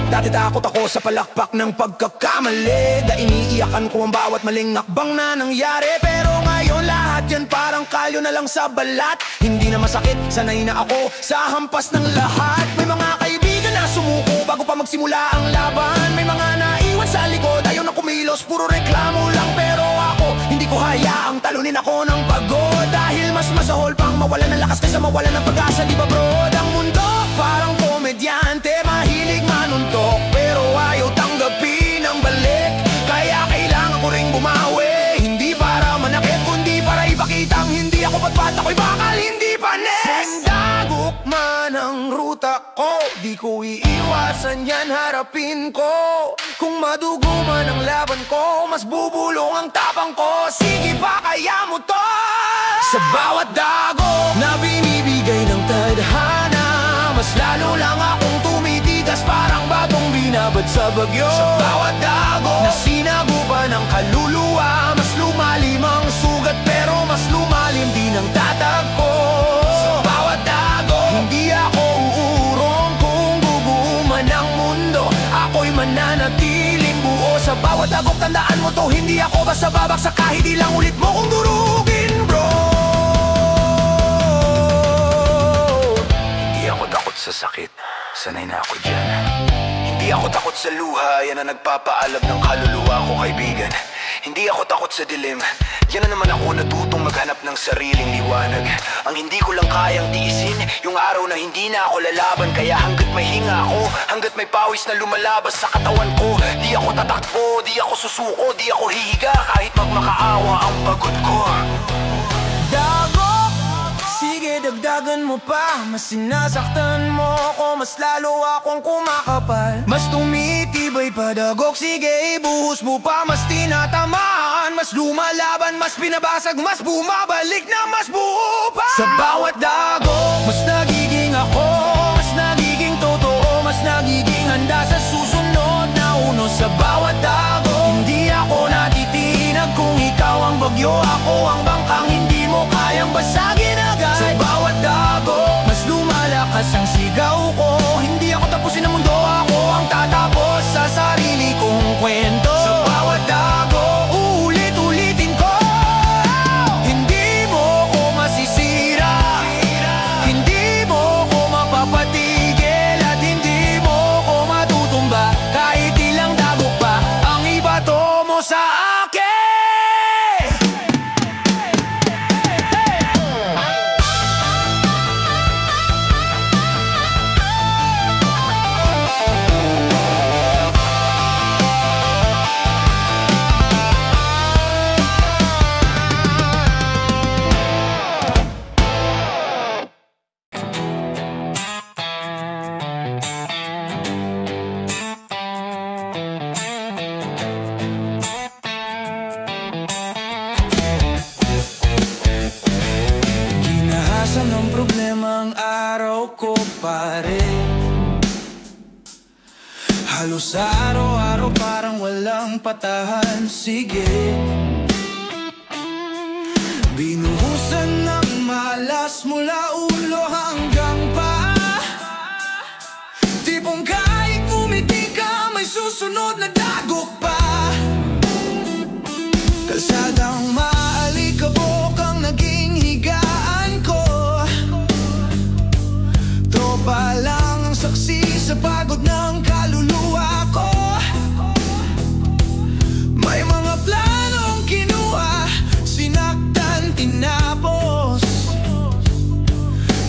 Dati takot ako sa palakpak ng pagkakamali, da iniiyakan ko ang bawat maling akbang na nangyari. Pero ngayon lahat yan parang kalyo na lang sa balat. Hindi na masakit, sanay na ako sa hampas ng lahat. May mga kaibigan na sumuko bago pa magsimula ang laban. May mga naiwan sa likod, ayaw na kumilos, puro reklamo lang. Pero ako, hindi ko hayaang talunin ako ng pagod. Dahil mas masahol pang mawalan ng lakas kaysa mawalan ng pag-asa, di ba bro? Ang mundo parang komedyante, mahilig manuntok pero ayaw tanggapin ang balik. Kaya kailangan ko ring bumawi, hindi para manakit kundi para ipakitang hindi ako patpat, ako'y bakal, hindi panis. Sundagok man ang ruta ko, di ko iiwasan yan, harapin ko. Kung madugo man ang laban ko, mas bubulong ang tapang ko. Sige pa, kaya mo to. Sa bawat dago na binibigay ng tadhana, mas lalo lang akong tumitigas, parang batong binabad sa bagyo. Sa bawat dago na sinagupan ng kaluluwa, mas lumalim ang sugat pero mas lumalim din ang tatag ko. Sa bawat dago, hindi ako uurong. Kung bubuo man ang mundo, ako'y mananatiling buo. Sa bawat dagok, tandaan mo to, hindi ako basta babagsak kahit ilang ulit mo kong durugin, bro. Sa sakit, sanay na ako dyan. Hindi ako takot sa luha, yan ang nagpapaalab ng kaluluwa ko, kaibigan. Hindi ako takot sa dilim, yan na naman ako natutong maghanap ng sariling liwanag. Ang hindi ko lang kayang tiisin, yung araw na hindi na ako lalaban. Kaya hanggat may hinga ako, hanggat may pawis na lumalabas sa katawan ko, di ako tatakbo, di ako susuko, di ako hihiga kahit magmakaawa ang pagod ko. Sige, dagdagan mo pa, mas sinasaktan mo ako, mas lalo akong kumakapal. Mas tumitibay pa dagok, sige ibuhos mo pa, mas tinatamaan, mas lumalaban, mas pinabasag, mas bumabalik na mas buo pa. Sa bawat dagok, mas nagiging ako, mas nagiging totoo, mas nagiging handa sa susunod na uno. Sa bawat dagok, hindi ako natitinag, kung ikaw ang bagyo, ako ang bangkang hindi mo kayang basagin agad. Sa bawat dago, mas lumalakas ang sigaw ko. Hindi ako tapusin ng mundo, ako ang tatapos sa sarili kong kwento. Sa bawat dago, uulit-ulitin ko. Hindi mo ko masisira, hindi mo ko mapapatigil, at hindi mo ko matutumba kahit ilang dago pa ang ibato mo sa akin. Ng problema ang araw ko pare, halos araw-araw parang walang patahan. Sige, binuhusan ng malas mula ulo hanggang paa. Tipong kahit ngumiti ka, may susunod na dagok pa. Kalsadang maalikabok ang naging higaan ko. Tropa lang ang saksi sa pagod ng kaluluwa ko. May mga planong kinuha, sinaktan, tinapos.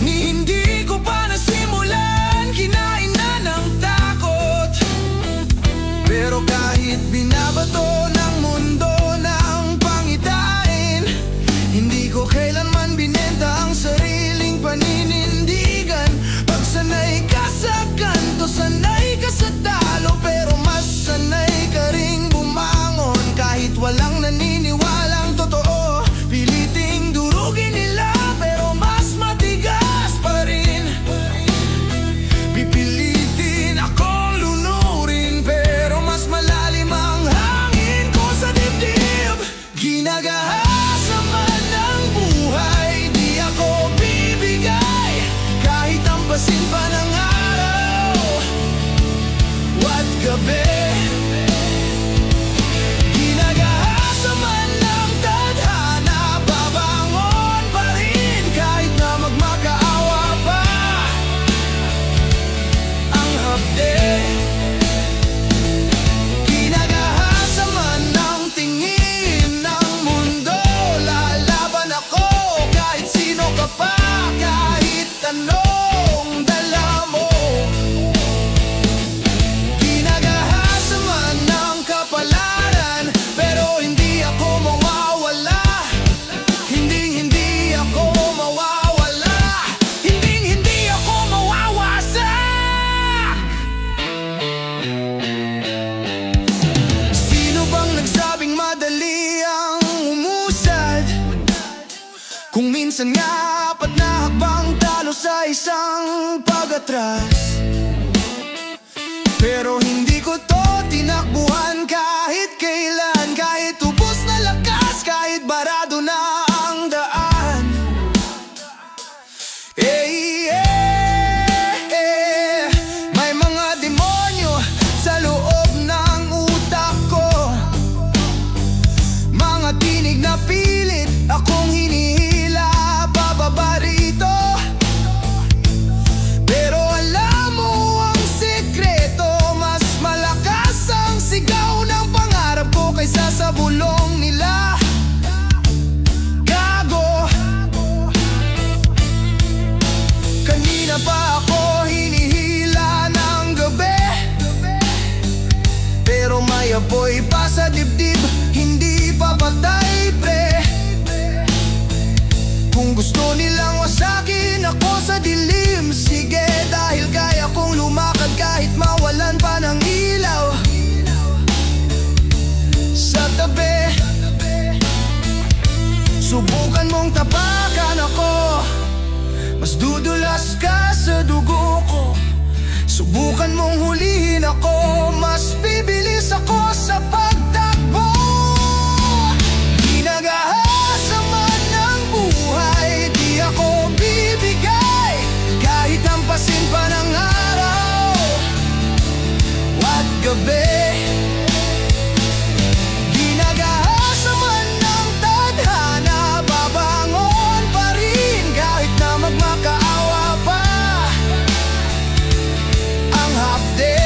Ni hindi ko pa nasimulan, kinain na ng takot. Pero kahit minsan nga apat na hakbang talo sa isang pag-atras. Pero hindi ko to tinakbuhan kahit kailan, kahit ubos na lakas, kahit barado na ang daan. May mga demonyo sa loob ng utak ko, mga tinig na pilit akong hinihila pababa rito. Pero alam mo ang sikreto, mas malakas ang sigaw ng pangarap ko kaysa sa bulong nila. Gago, kanina pa ako hinihila ng gabi, pero may apoy pa sa dibdib, hindi pa patay pre. Kung gusto nilang wasakin ako sa dilim, sige, dahil kaya kong lumakad kahit mawalan pa ng ilaw sa tabi. Subukan mong tapakan ako, mas dudulas ka sa dugo ko. Subukan mong hulihin ako, mas bibilis ako sa pagtakbo. Di nag-ahasa man ng buhay, di ako bibigay kahit hampasin pa ng araw at gabi. Di nag-ahasa man ng tadhana, babangon pa rin kahit na magmakaawa pa ang hapde.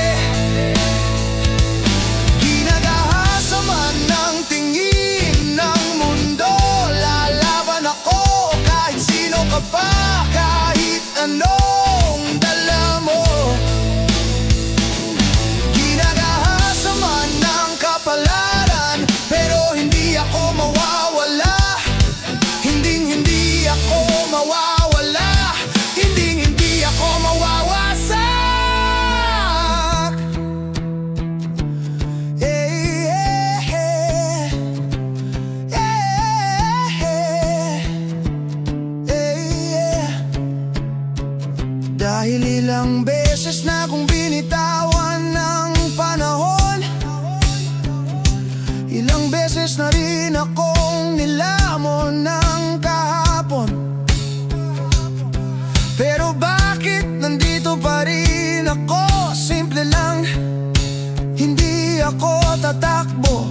Di nag-ahasa man ng tingin ng mundo, lalaban ako kahit sino ka pa, kahit anong dala mo. Di nag-ahasa man ng kapalaran, pero hindi ako mawawala. Hindi ako mawawala. Hindi ako mawawasak. Dahil ilang beses na kong binitawan ng panahon, ilang beses na rin akong nilamon ng kahapon. Pero bakit nandito pa rin ako? Simple lang, hindi ako tatakbo,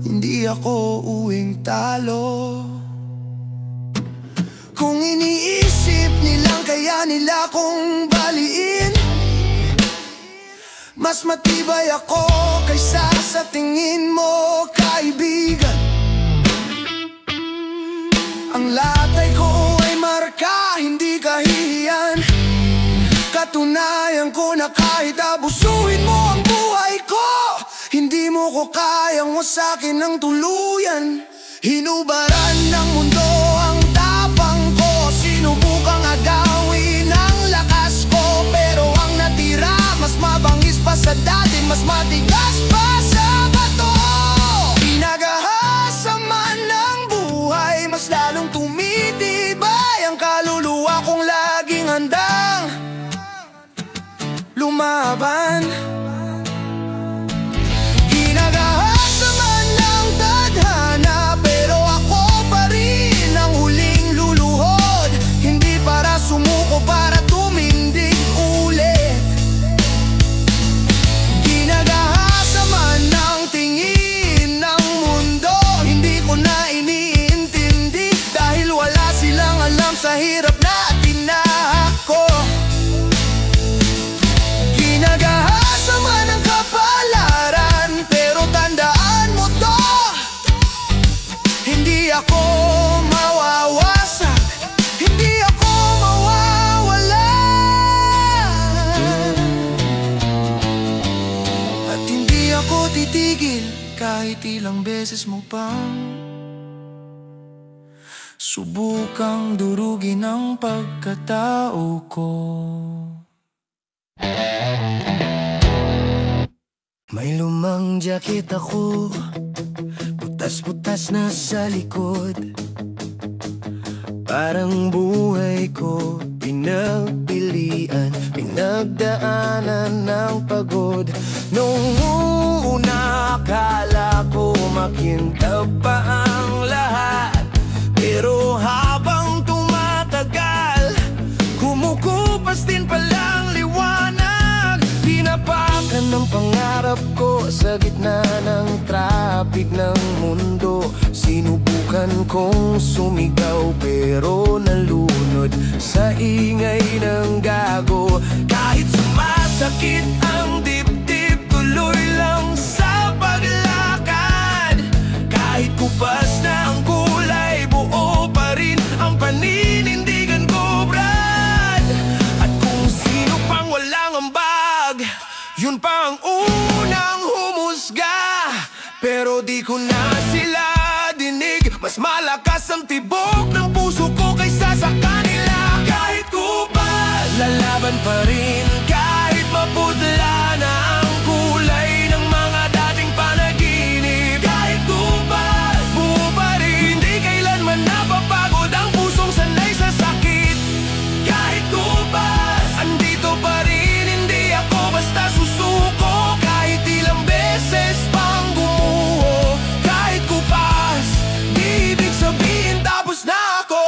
hindi ako uwing talo. Kung iniisip nilang kaya nila kong baliin, mas matibay ako kaysa sa tingin mo, kaibigan. Ang latay ko ay marka, hindi kahihiyan. Katunayan ko na kahit abusuhin mo ang buhay ko, hindi mo ko kayang wasakin ng tuluyan. Hinubaran ng mundo ang tapang ko, sinubukang agawin ang lakas ko, pero ang natira mas mabangis pa sa dati, mas matigas pa sa bato. Pinagahasa man ng buhay, mas lalong tumitibay ang kaluluwa kong laging handang lumaban. Ginagahasa man ng tadhana, pero ako pa rin ang huling luluhod. Hindi para sumuko, para tumindig ulit. Ginagahasa man ng tingin ng mundo, hindi ko na iniintindi, dahil wala silang alam sa hirap na tinahak ko. Ginagahasa man ang kapalaran, pero tandaan mo to, hindi ako mawawasak, hindi ako mawawala. At hindi ako titigil kahit ilang beses mo pang subukang durugin ang pagkatao ko. May lumang jacket ako, butas-butas na sa likod. Parang buhay ko pinagpilian, pinagdaanan ng pagod. Noong una akala ko makintab pa ang lahat, pero habang tumatagal, kumukupas din palang liwanag. Pinapakan ng pangarap ko sa gitna ng traffic ng mundo. Sinubukan kong sumigaw pero nalunod sa ingay ng gago. Kahit sumasakit ang dibdib, tuloy lang sa paglakad. Kahit kupas na ang kulay, buo pa rin ang paninindigan ko, Brad. At kung sino pang walang ambag, yun pa ang unang humusga. Pero di ko na sila dinig, mas malakas ang tibok ng puso ko kaysa sa kanila. Kahit kupas, lalaban pa rin. Kahit mapudla na ang kulay ng mga dating panaginip. Kahit kupas, buo pa rin. Hindi kailanman napapagod ang pusong sanay sa sakit. Kahit kupas, andito pa rin. Hindi ako basta susuko. Kahit ilang beses pang gumuho. Kahit kupas, di ibig sabihin tapos na ako.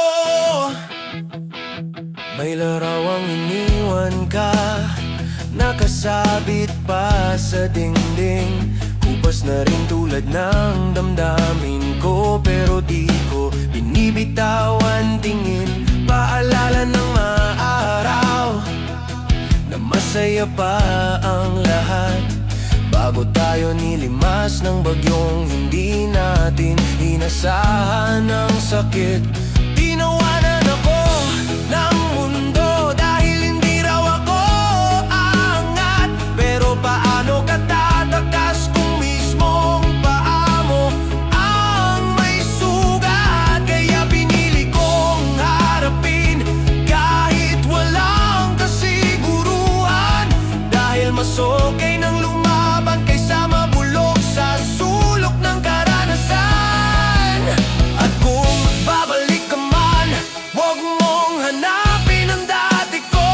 May larawang iniwan ka, nakasabit pa sa dingding. Kupas na rin tulad ng damdamin ko, pero di ko binibitawan tingin. Paalala ng mga araw na masaya pa ang lahat, bago tayo nilimas ng bagyong hindi natin inasahan ng sakit. Tinawanan ako ng mundo dahil hindi raw ako angat. Pero paano ka tatakas kung mismong paa mo ang may sugat? Kaya pinili kong harapin kahit walang kasiguruhan, dahil mas okay nang lumaban kaysa mabulok sa sulok ng karanasan. At kung babalik ka man, huwag mong hanapin ang dati ko.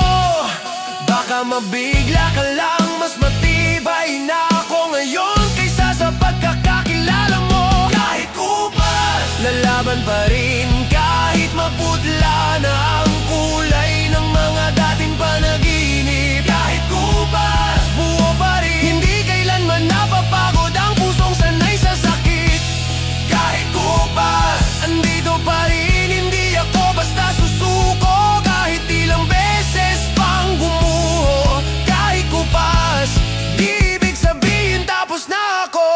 Baka mabigla ka lang, mas matibay na ako ngayon kaysa sa pagkakakilala mo. Kahit kupas, lalaban pa rin. Kahit mapudla na ang kulay ng mga dating panaginip. Kahit kupas, buo pa rin. Hindi kailanman napapagod ang pusong sanay sa sakit. Kahit kupas, andito pa rin. Hindi ako basta susuko. Kahit ilang beses pang gumuho. Kahit kupas, di ibig sabihin tapos na ako.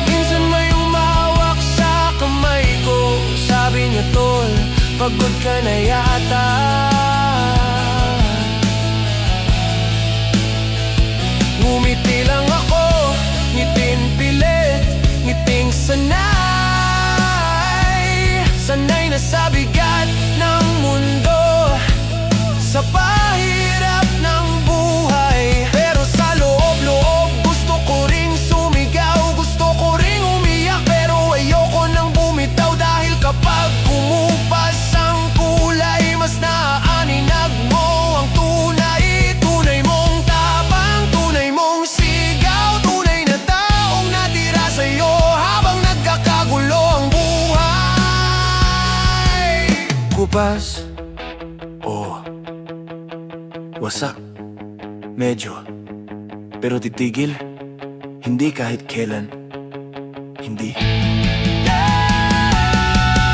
Minsan may umawak sa kamay ko, sabi niya, tol, pagod ka na yata. Ngumiti lang ako, ngiting pilit, ngiting sanay. Sanay na sa bigat ng mundo, sa pahirap ng buhay. Pero sa loob-loob, gusto ko ring sumigaw. Gusto ko ring umiyak, pero ayoko nang bumitaw. Dahil kapag kumupas ang kulay, mas naaaninag mo ang tunay. Tunay mong tapang, tunay mong sigaw. Tunay na taong natira sa'yo habang nagkakagulo ang buhay. Kupas, oh, wasak, medyo, pero titigil, hindi kahit kailan, hindi.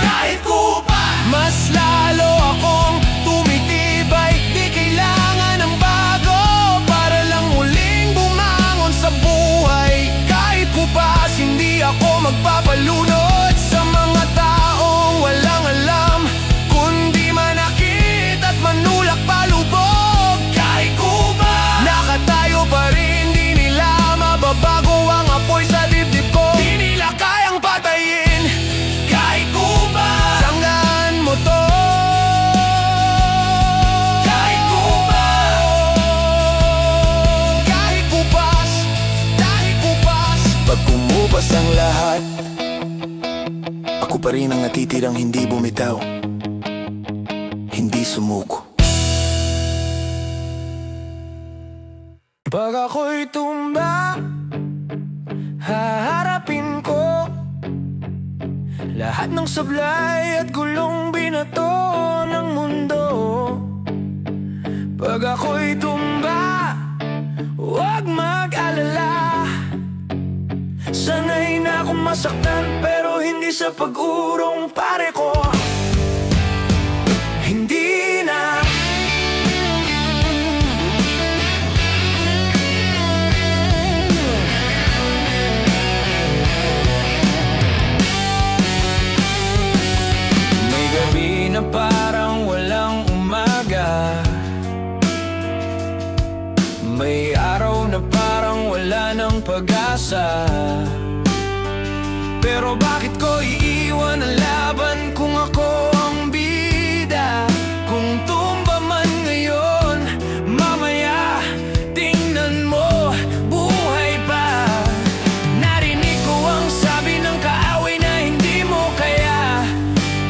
Kahit kupas, mas lalo akong tumitibay. Di kailangan ng bago para lang muling bumangon sa buhay. Kahit kupas, hindi ako magpapalunod sa mga taong walang alam, kundi manakit at manulak palubog. Kahit kupas, nakatayo pa rin. Di nila mababago ang apoy sa dibdib ko. Di nila kayang patayin. Kahit kupas, sanggaan mo to. Kahit kupas, kahit kupas, kahit kupas. Pag kumupas ang lahat, ako pa rin ang natitirang hindi bumitaw. sumuko. Pag ako'y tumba, haharapin ko lahat ng sablay at gulong binato ng mundo. Pag ako'y tumba, huwag mag-alala. Sanay na akong masaktan, pero hindi sa pag-urong pare ko. Hindi na. May gabi na parang walang umaga, may araw na parang wala ng pag-asa. Pero bakit ko iiwan ang laban kung ako ang bida? Kung tumba man ngayon, mamaya tingnan mo, buhay pa. Narinig ko ang sabi ng kaaway na hindi mo kaya,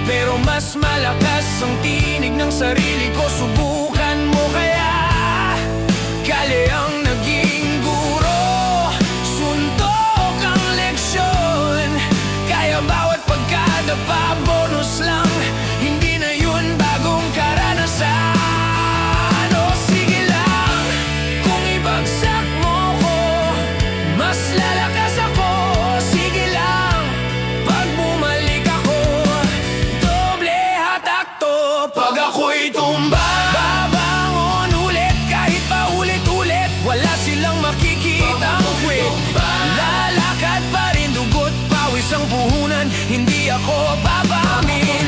pero mas malakas ang tinig ng sarili ko. Subukan mo kaya. Kali ang naging guro, suntok ang leksyon. Kaya bawat pagkadapa, bonus lang. Hindi na yun bagong karanasan. O sige lang, kung ibagsak mo ko, mas lalakas ako. Sige lang, pag bumalik ako, doble hatak to. Pag ako'y tumba, babangon ulit kahit paulit-ulit. Wala silang makikitang quit. Lalakad pa rin, dugot, pawis ang puhunan. Hindi ako papamin.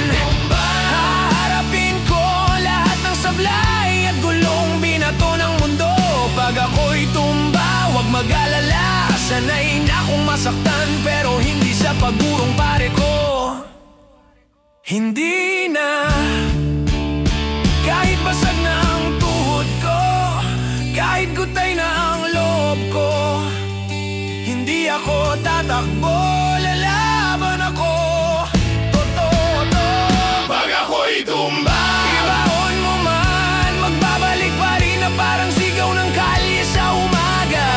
Haharapin ko lahat ng sablay at gulong binato ng mundo. Pag ako'y tumba, huwag mag-alala. Sanay na akong masaktan, pero hindi sa pag-urong pare ko. Hindi na. Kahit basag na ang tuhod ko, kahit gutay na ang loob ko, hindi ako tatakbo, lalaban ako. Totoo to. Pag ako'y tumba, ibaon mo man, magbabalik pa rin na parang sigaw ng kalye sa umaga.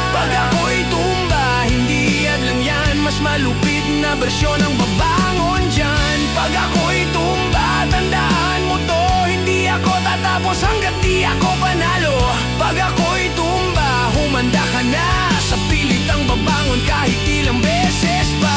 Pag ako'y tumba, hindi yan lang yan, mas malupit na bersyon ng babangon dyan. Pag ako'y tumba, tandaan mo to, hindi ako tatapos hanggat di ako panalo. Pag ako'y tumba, humanda ka na sa pilit ang babangon kahit ilang beses pa.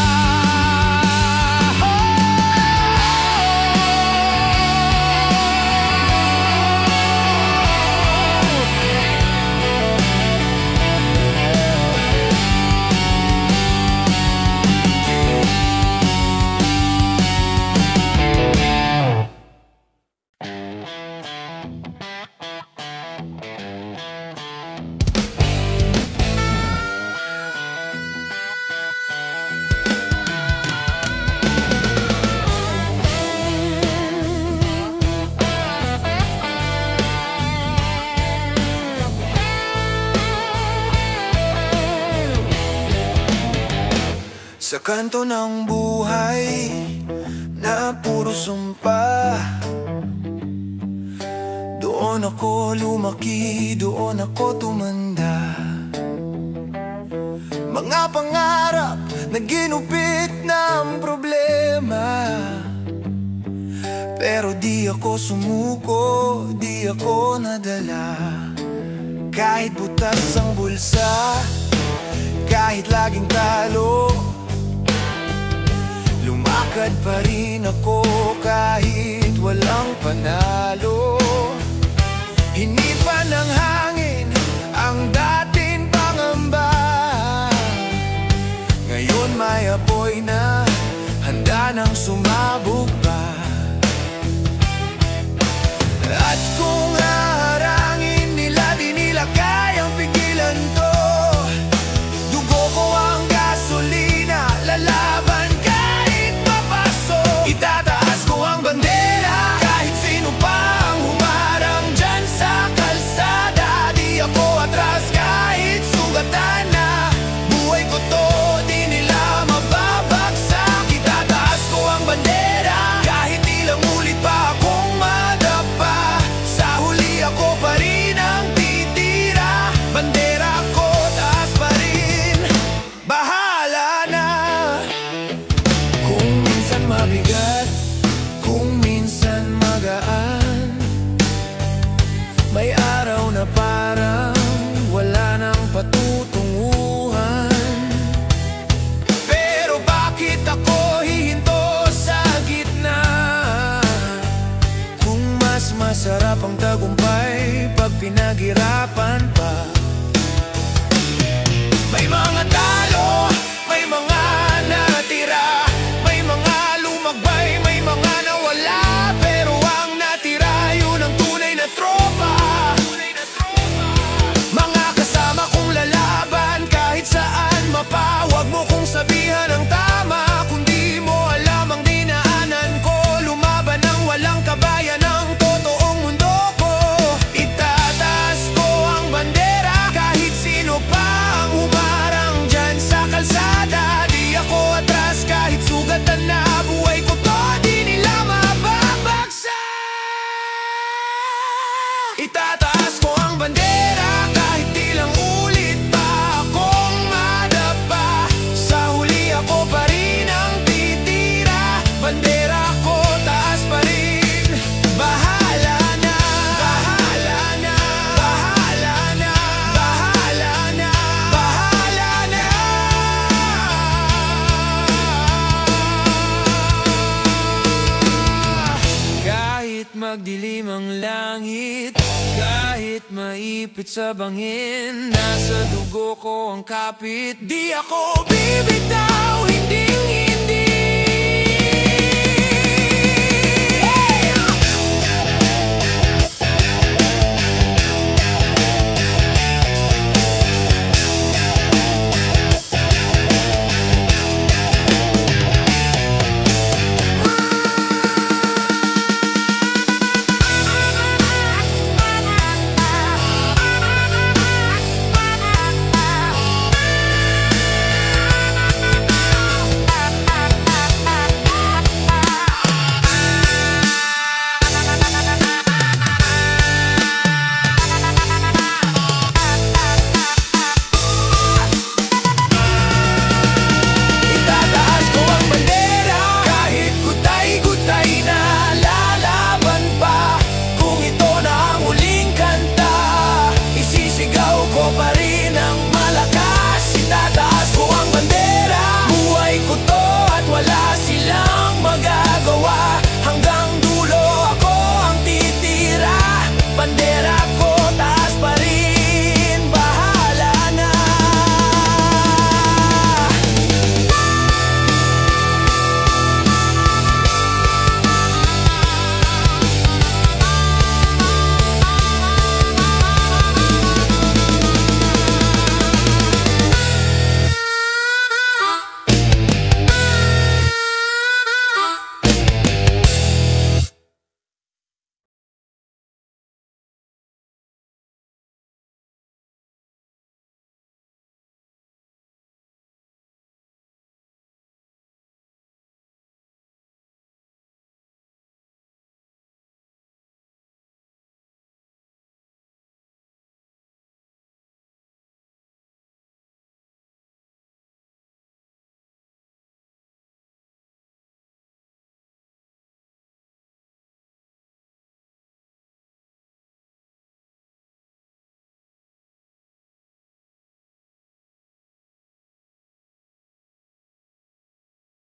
Sa kanto ng buhay na puro sumpa, doon ako lumaki, doon ako tumanda. Mga pangarap na ginupit ng problema, pero di ako sumuko, di ako nadala. Kahit butas ang bulsa, kahit laging talo, lumakad pa rin ako kahit walang panalo. Hinipan ng hangin ang dating pangamba, ngayon may apoy na, handa nang sumabog pa. At kung haharangin nila, di nila kayang pigilan to. Dugo ko ang gasolina, lalaban kahit mapaso. Itataas ko ang bandera kahit sino pa ang humarang dyan sa kalsada. Di ako atras kahit sugatan na, buhay ko to, di nila mababagsak. Itataas ko ang bandera kahit ilang ulit pa akong madapa. Masarap ang tagumpay pag pinaghirapan pa. May mga talo, may mga natira, may mga lumagbay, may mga nawala, pero ang natira yun ang tunay na tropa. Mga kasama kong lalaban kahit saan mapa. Huwag mo kong sabihan ang tama kung di mo alam ang dinaanan ko. Lumaban ng walang kabayan ng totoong mundo ko. Itataas ko ang bandera kahit sino pa ang humarang dyan sa kalsada. Di ako atras kahit sugatan na buhay ko to, di nila mababagsak. Itataas ko ang bandera kahit ilang ulit pa akong madapa. Sa huli ako pa rin ang titira. Bandera ko taas pa rin. Bahala na, bahala na, bahala na, bahala na, bahala na. Kahit magdilim ang langit, kahit maipit sa bangin, nasa dugo ko ang kapit. Di ako bibitaw, hindi